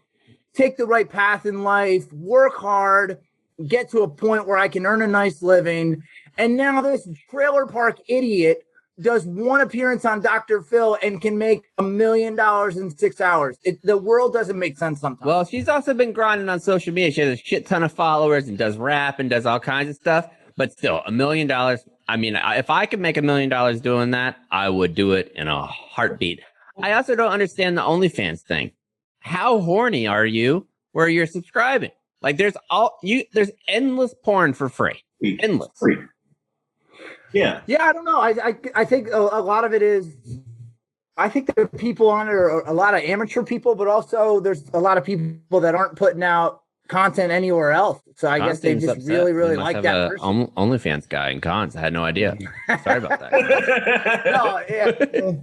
take the right path in life, work hard, get to a point where I can earn a nice living. And now this trailer park idiot does one appearance on Dr. Phil and can make $1 million in 6 hours. The world doesn't make sense sometimes. Well, she's also been grinding on social media. She has a shit ton of followers and does rap and does all kinds of stuff. But still, $1 million. I mean, if I could make $1 million doing that, I would do it in a heartbeat. I also don't understand the OnlyFans thing. How horny are you where you're subscribing? Like there's endless porn for free. Endless. Free. Yeah. Yeah, I don't know. I think a lot of it is, I think there are people on it, or a lot of amateur people, but also there's a lot of people that aren't putting out content anywhere else. So I guess they just really like that person. OnlyFans guy in cons. I had no idea. Sorry about that. No, yeah.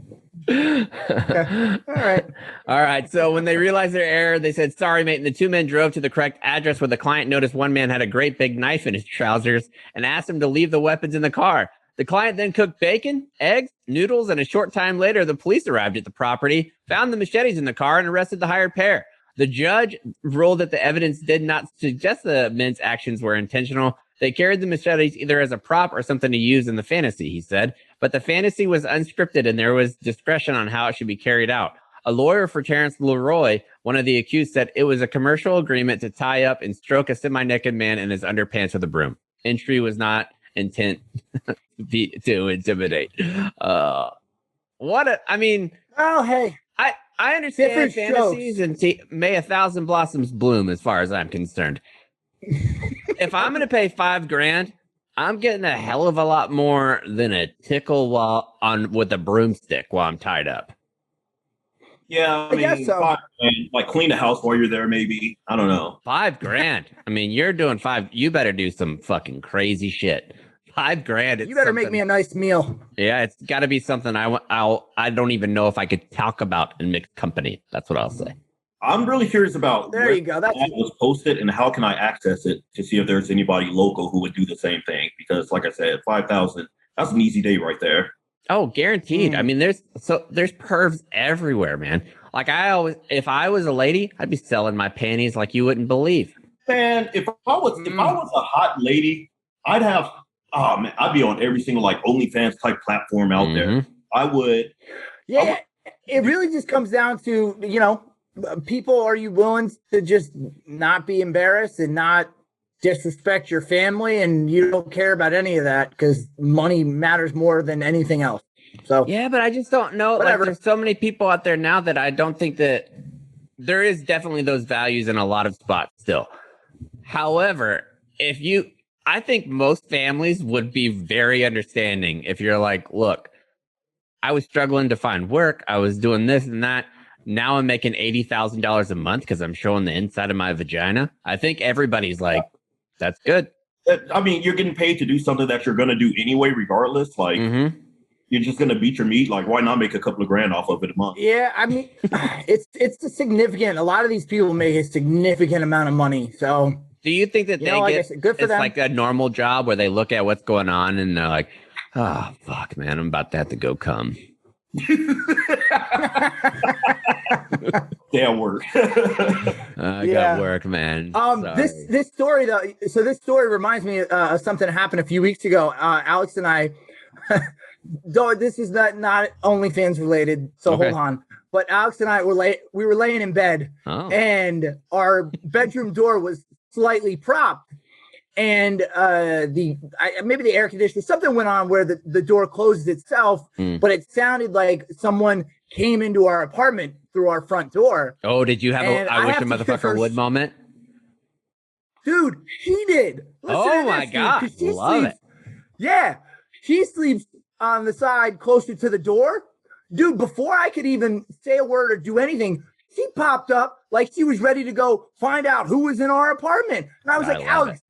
All right. So when they realized their error, they said, "Sorry, mate." And the two men drove to the correct address, where the client noticed one man had a great big knife in his trousers and asked him to leave the weapons in the car. The client then cooked bacon, eggs, noodles, and a short time later, the police arrived at the property, found the machetes in the car, and arrested the hired pair. The judge ruled that the evidence did not suggest the men's actions were intentional. They carried the machetes either as a prop or something to use in the fantasy, he said. But the fantasy was unscripted and there was discretion on how it should be carried out. A lawyer for Terrence Leroy, one of the accused, said it was a commercial agreement to tie up and stroke a semi-naked man in his underpants with a broom. Entry was not intent to intimidate. I mean... Oh, hey. I understand fantasies and may 1,000 blossoms bloom as far as I'm concerned. If I'm going to pay $5,000, I'm getting a hell of a lot more than a tickle with a broomstick while I'm tied up. Yeah, I mean, guess so. Like clean the house while you're there, maybe. I don't know. $5,000. I mean, you're doing you better do some fucking crazy shit. $5,000. You better make me a nice meal. Yeah, it's got to be something I don't even know if I could talk about in mixed company. That's what I'll say. I'm really curious about There you go. That's that was posted and how can I access it to see if there's anybody local who would do the same thing. Because, like I said, 5,000, that's an easy day right there. Oh, guaranteed. I mean, there's pervs everywhere, man. Like if I was a lady, I'd be selling my panties like you wouldn't believe. Man, if I was a hot lady, I'd be on every single like OnlyFans type platform out there. I would. Yeah, it really just comes down to, people, are you willing to just not be embarrassed and not disrespect your family, and you don't care about any of that because money matters more than anything else. So yeah, but I just don't know. Whatever. Like, there's so many people out there now that I don't think that there is definitely those values in a lot of spots still. However, I think most families would be very understanding if you're like, look, I was struggling to find work. I was doing this and that. Now I'm making $80,000 a month because I'm showing the inside of my vagina. I think everybody's like, that's good. I mean, you're getting paid to do something that you're going to do anyway, regardless. Like, you're just going to beat your meat. Like, why not make a couple of grand off of it a month? Yeah, I mean, it's a significant. A lot of these people make a significant amount of money. So, do you think that good for them. Like a normal job where they look at what's going on and they're like, oh, fuck, man, I'm about to have to go come. Damn work. I got work, man. This story though. So this story reminds me of something that happened a few weeks ago. Alex and I, though this is not OnlyFans related, so hold on. But Alex and I we were laying in bed, and our bedroom door was slightly propped, and maybe the air conditioner, something went on where the door closes itself, but it sounded like someone came into our apartment through our front door. Oh, did you have I wish a motherfucker would moment? Dude, she did. Oh my God, love it. Yeah, she sleeps on the side closer to the door. Dude, before I could even say a word or do anything, she popped up like she was ready to go find out who was in our apartment. And I was like, Alex,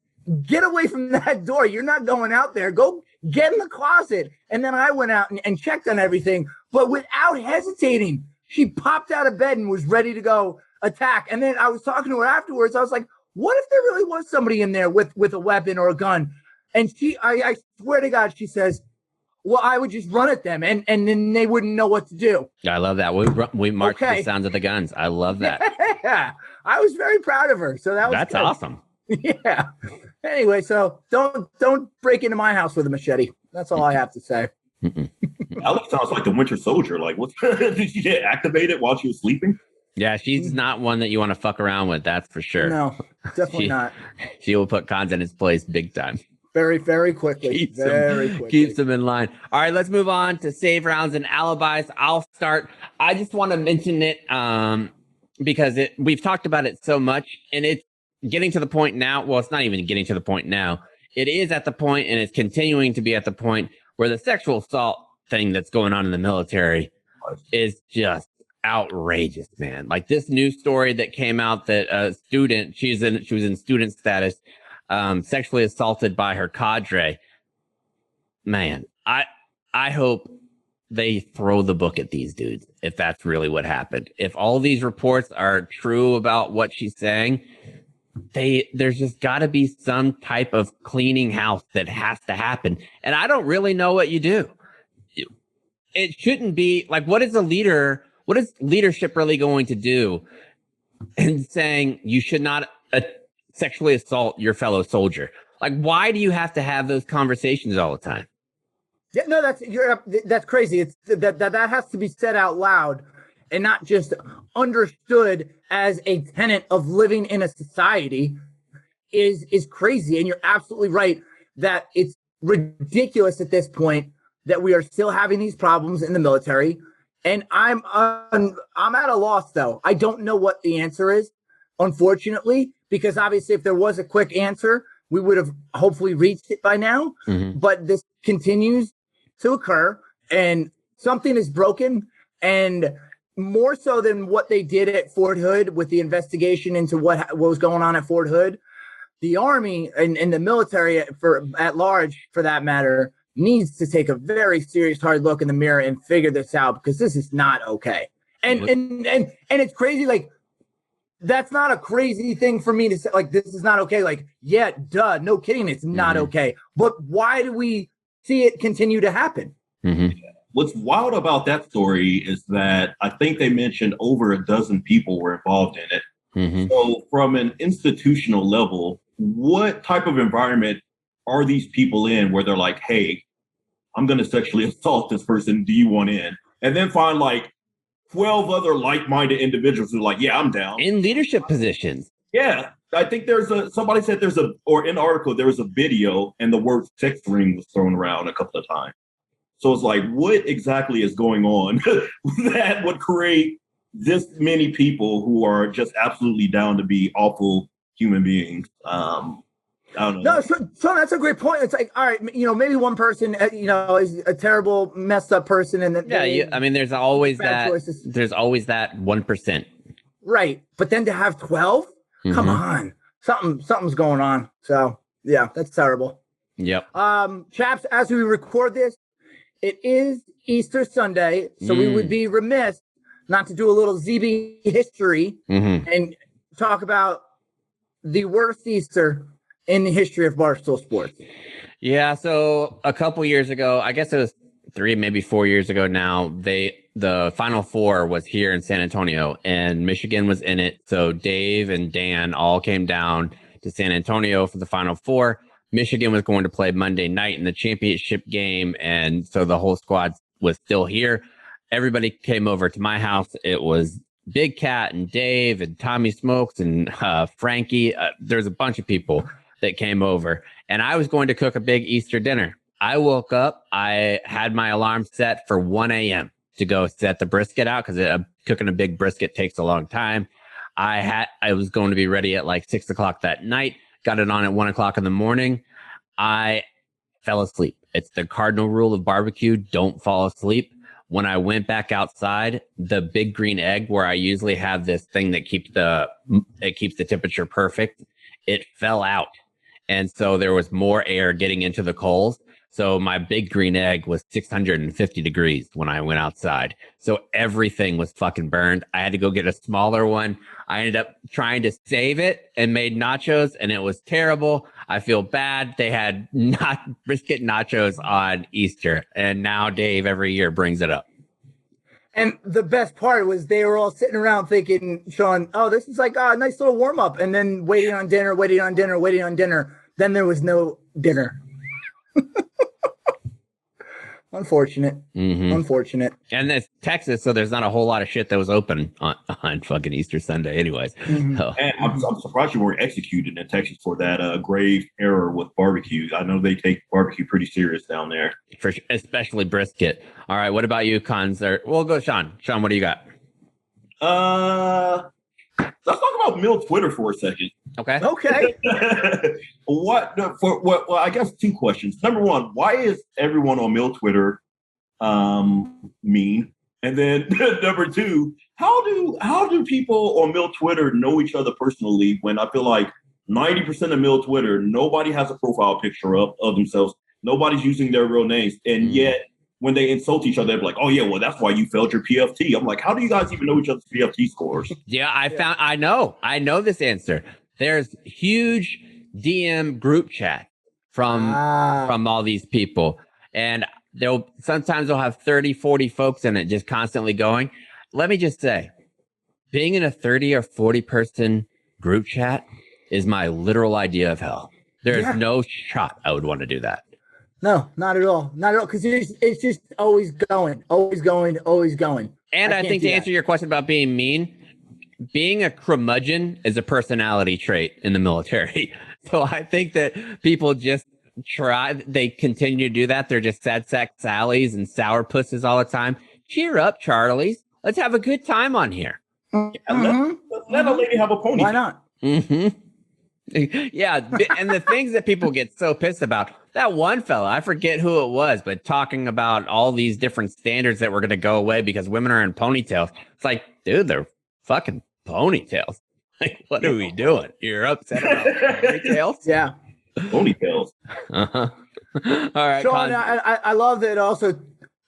get away from that door. You're not going out there. Go get in the closet. And then I went out and checked on everything. But without hesitating, she popped out of bed and was ready to go attack. And then I was talking to her afterwards. I was like, what if there really was somebody in there with a weapon or a gun? And I swear to God, she says, well, I would just run at them and then they wouldn't know what to do. I love that. We march to the sounds of the guns. I love that. Yeah, I was very proud of her. So that's good. Awesome. Yeah. Anyway, so don't break into my house with a machete. That's all I have to say. Alex sounds like the Winter Soldier. Like, what? Did she get activated while she was sleeping? Yeah, she's not one that you want to fuck around with. That's for sure. No, definitely not. She will put cons in its place big time. Very, very quickly. Keeps them in line. All right, let's move on to save rounds and alibis. I'll start. I just want to mention it because we've talked about it so much, and it's getting to the point now. Well, it's not even getting to the point now. It is at the point, and it's continuing to be at the point where the sexual assault thing that's going on in the military is just outrageous, man. Like this news story that came out that a student, she was in student status, sexually assaulted by her cadre. Man, I hope they throw the book at these dudes if that's really what happened. If all these reports are true about what she's saying, there's just got to be some type of cleaning house that has to happen. And I don't really know what you do. It shouldn't be like, what is leadership really going to do in saying you should not sexually assault your fellow soldier? Like, why do you have to have those conversations all the time? Yeah, no, that's crazy. It's that has to be said out loud and not just understood as a tenet of living in a society is crazy. And you're absolutely right that it's ridiculous at this point that we are still having these problems in the military. And I'm at a loss, though. I don't know what the answer is, unfortunately, because obviously if there was a quick answer, we would have hopefully reached it by now. Mm-hmm. But this continues to occur and something is broken. And more so than what they did at Fort Hood with the investigation into what was going on at Fort Hood, the Army and the military at large, for that matter, needs to take a very serious hard look in the mirror and figure this out, because this is not okay. And it's crazy. Like, that's not a crazy thing for me to say. Like, this is not okay. Like, yeah, duh, no kidding, it's not okay. But why do we see it continue to happen? What's wild about that story is that I think they mentioned over a dozen people were involved in it. So from an institutional level, what type of environment are these people in where they're like, hey, I'm going to sexually assault this person. Do you want in? And then find like 12 other like-minded individuals who are like, yeah, I'm down. In leadership positions. Yeah. I think somebody said or in the article, there was a video and the word sex ring was thrown around a couple of times. So it's like, what exactly is going on that would create this many people who are just absolutely down to be awful human beings? I don't know. No, so that's a great point. It's like, all right, maybe one person, is a terrible, messed up person, and there's always that. Choices. There's always that 1%. Right, but then to have 12, come on, something's going on. So yeah, that's terrible. Yep. Chaps, as we record this, it is Easter Sunday, so we would be remiss not to do a little ZB history and talk about the worst Easter in the history of Barstool Sports. Yeah, so a couple years ago, I guess it was 3, maybe 4 years ago now, the Final Four was here in San Antonio, and Michigan was in it. So Dave and Dan all came down to San Antonio for the Final Four. Michigan was going to play Monday night in the championship game, and so the whole squad was still here. Everybody came over to my house. It was Big Cat and Dave and Tommy Smokes and Frankie. There's a bunch of people that came over, and I was going to cook a big Easter dinner. I woke up. I had my alarm set for 1 a.m. to go set the brisket out because cooking a big brisket takes a long time. I was going to be ready at like 6 o'clock that night. Got it on at 1 o'clock in the morning. I fell asleep. It's the cardinal rule of barbecue. Don't fall asleep. When I went back outside, the big green egg where I usually have this thing that keeps the temperature perfect, it fell out. And so there was more air getting into the coals. So my big green egg was 650 degrees when I went outside. So everything was fucking burned. I had to go get a smaller one. I ended up trying to save it and made nachos, and it was terrible. I feel bad. They had not brisket nachos on Easter, and now Dave every year brings it up. And the best part was they were all sitting around thinking, Sean, oh, this is like a nice little warm up, and then waiting on dinner. Then there was no dinner. Unfortunate. Unfortunate. And it's Texas, so there's not a whole lot of shit that was open on fucking Easter Sunday anyways. So. And I'm surprised you weren't executed in Texas for that grave error with barbecue. I know they take barbecue pretty serious down there. For especially brisket. All right, what about you, Cons? We'll go Sean. Sean, what do you got? Let's talk about Mill Twitter for a second. Okay. Well, I guess 2 questions. Number 1, why is everyone on Mill Twitter mean? And then number 2, how do people on Mill Twitter know each other personally when I feel like 90% of Mill Twitter, nobody has a profile picture of themselves. Nobody's using their real names. And yet when they insult each other, they're like, oh yeah, well, that's why you failed your PFT. I'm like, how do you guys even know each other's PFT scores? Yeah, I know this answer. There's huge DM group chat from all these people. And sometimes they'll have 30, 40 folks in it just constantly going. Let me just say, being in a 30 or 40 person group chat is my literal idea of hell. There's no shot I would want to do that. No, not at all. Not at all. Because it's just always going. And I think to answer your question about being mean, being a curmudgeon is a personality trait in the military. So I think that people just they continue to do that. They're just sad sack Sallies and sourpusses all the time. Cheer up, Charlies. Let's have a good time on here. Let a lady have a pony. Why not? Yeah, and the things that people get so pissed about, that one fella, I forget who it was, but talking about all these different standards that were going to go away because women are in ponytails. It's like, dude, they're fucking ponytails. Like, what are we doing? You're upset about ponytails? Yeah. Ponytails. Uh-huh. All right. Sean, I love that also.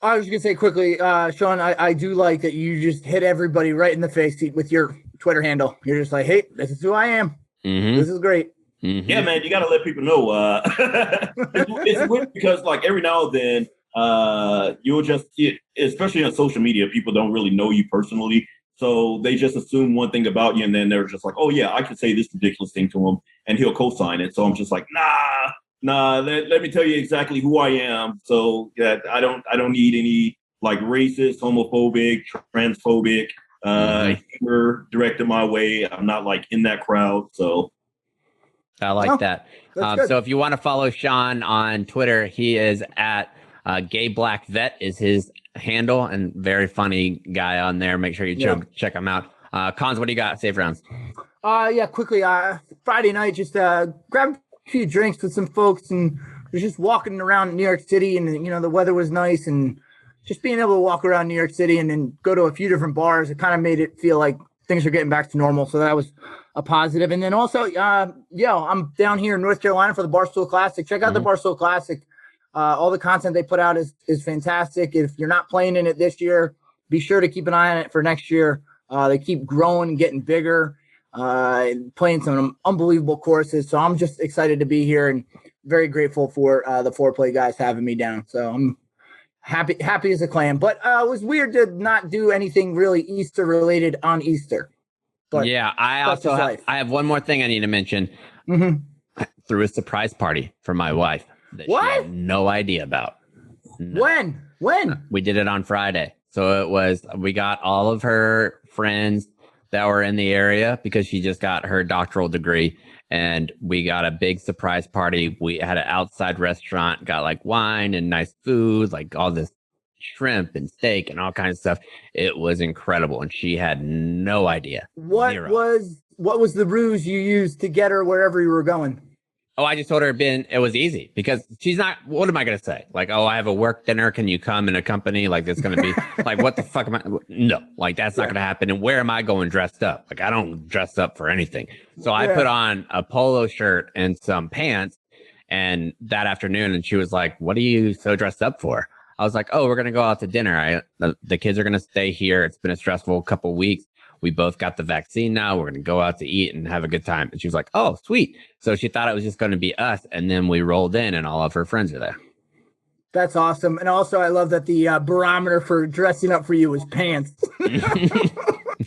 I was going to say quickly, Sean, I do like that you just hit everybody right in the face with your Twitter handle. You're just like, hey, this is who I am. Mm-hmm. This is great. Mm-hmm. Yeah, man, you got to let people know. It's weird because like every now and then you'll just, especially on social media, people don't really know you personally. So they just assume one thing about you, and then they're just like, oh, yeah, I can say this ridiculous thing to him, and he'll co-sign it. So I'm just like, nah, let me tell you exactly who I am. So that I don't need any like racist, homophobic, transphobic humor directed my way. I'm not like in that crowd. So I like that. So if you want to follow Sean on Twitter, he is at Gay Black Vet is his handle, and very funny guy on there. Make sure you check him out. Cons, what do you got? Safe rounds. Yeah, quickly. Friday night, just grabbed a few drinks with some folks, and was just walking around New York City, and the weather was nice, and just being able to walk around New York City and then go to a few different bars, it kind of made it feel like things are getting back to normal. So that was a positive. And then also, I'm down here in North Carolina for the Barstool Classic. Check out the Barstool Classic. All the content they put out is fantastic. If you're not playing in it this year, be sure to keep an eye on it for next year. They keep growing and getting bigger, playing some unbelievable courses. So I'm just excited to be here and very grateful for the Foreplay guys having me down. So I'm happy as a clam. But it was weird to not do anything really Easter related on Easter. But yeah, I have one more thing I need to mention. I threw a surprise party for my wife that she had no idea about. No. When? We did it on Friday. So we got all of her friends that were in the area because she just got her doctoral degree, and we got a big surprise party. We had an outside restaurant, got like wine and nice food, like all this shrimp and steak and all kinds of stuff. It was incredible, and she had no idea. What was the ruse you used to get her wherever you were going? Oh, I just told her it was easy because she's not, what am I going to say? Like, oh, I have a work dinner. Can you come in a company? Like, it's going to be like, what the fuck am I? No, like, that's not going to happen. And where am I going dressed up? Like, I don't dress up for anything. So I put on a polo shirt and some pants, and that afternoon, and she was like, what are you so dressed up for? I was like, oh, we're going to go out to dinner. The kids are going to stay here. It's been a stressful couple weeks. We both got the vaccine now. We're going to go out to eat and have a good time. And she was like, oh, sweet. So she thought it was just going to be us. And then we rolled in and all of her friends are there. That's awesome. And also, I love that the barometer for dressing up for you is pants.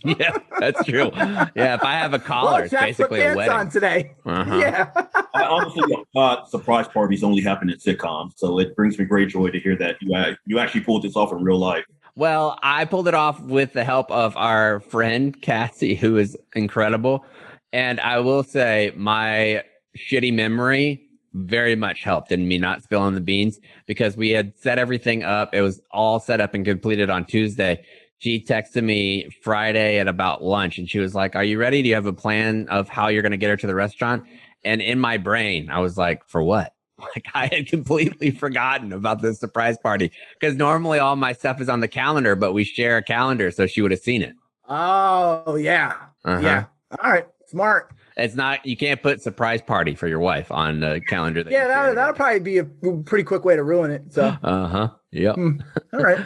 Yeah, that's true. Yeah, if I have a collar, it's basically a wedding. On today. Yeah. I honestly thought surprise parties only happen at sitcoms. So it brings me great joy to hear that you actually pulled this off in real life. Well, I pulled it off with the help of our friend Cassie, who is incredible. And I will say my shitty memory very much helped in me not spilling the beans because we had set everything up. It was all set up and completed on Tuesday. She texted me Friday at about lunch, and she was like, are you ready? Do you have a plan of how you're going to get her to the restaurant? And in my brain, I was like, for what? Like, I had completely forgotten about this surprise party because normally all my stuff is on the calendar, but we share a calendar, so she would have seen it. Oh, yeah. Yeah. All right. Smart. It's not, you can't put surprise party for your wife on the calendar. That'll probably be a pretty quick way to ruin it. So. Yep. All right.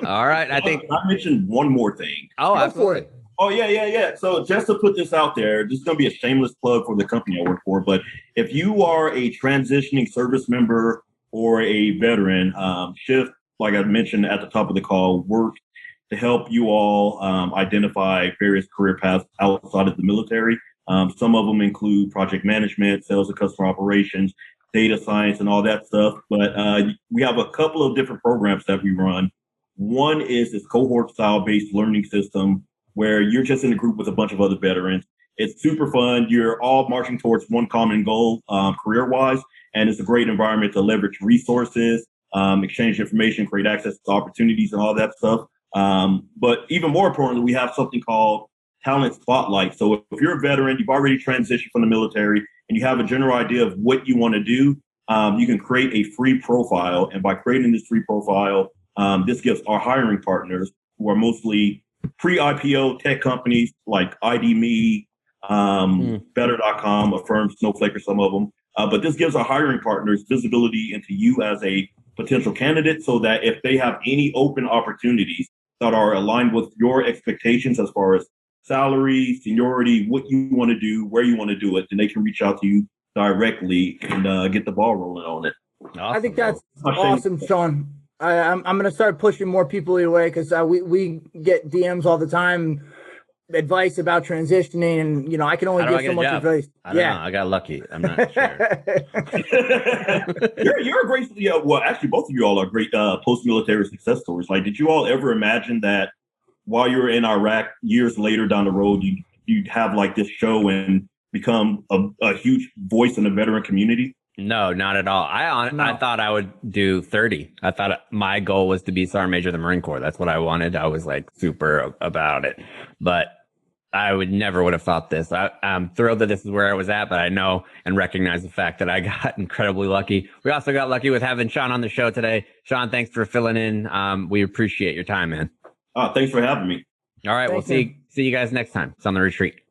All right. I think I mentioned one more thing. Oh, absolutely. Oh, yeah. So just to put this out there, this is going to be a shameless plug for the company I work for. But if you are a transitioning service member or a veteran, Shift, like I mentioned at the top of the call, work to help you all identify various career paths outside of the military. Some of them include project management, sales and customer operations, data science, and all that stuff. But we have a couple of different programs that we run. One is this cohort-style based learning system where you're just in a group with a bunch of other veterans. It's super fun. You're all marching towards one common goal career-wise, and it's a great environment to leverage resources, exchange information, create access to opportunities and all that stuff. But even more importantly, we have something called Talent Spotlight. So if you're a veteran, you've already transitioned from the military, and you have a general idea of what you want to do, you can create a free profile. And by creating this free profile, this gives our hiring partners, who are mostly pre-IPO tech companies like ID.me, Better.com, Affirm, Snowflake, or some of them. But this gives our hiring partners visibility into you as a potential candidate so that if they have any open opportunities that are aligned with your expectations as far as salary, seniority, what you want to do, where you want to do it, then they can reach out to you directly and get the ball rolling on it. Awesome. I think that's awesome, Sean. I'm going to start pushing more people your way because we get DMs all the time, advice about transitioning, and you know I can only give so much advice. I don't know. I got lucky. I'm not sure. You're a great. Yeah, well, actually, both of you all are great post-military success stories. Like, did you all ever imagine that while you were in Iraq, years later down the road, you'd have like this show and become a huge voice in the veteran community? No, not at all. I thought I would do 30. I thought my goal was to be Sergeant Major of the Marine Corps. That's what I wanted. I was like super about it, but I never would have thought this. I'm thrilled that this is where I was at, but I know and recognize the fact that I got incredibly lucky. We also got lucky with having Sean on the show today. Sean, thanks for filling in. We appreciate your time, man. Thanks for having me. All right. We'll see you guys next time. It's On the Retreat.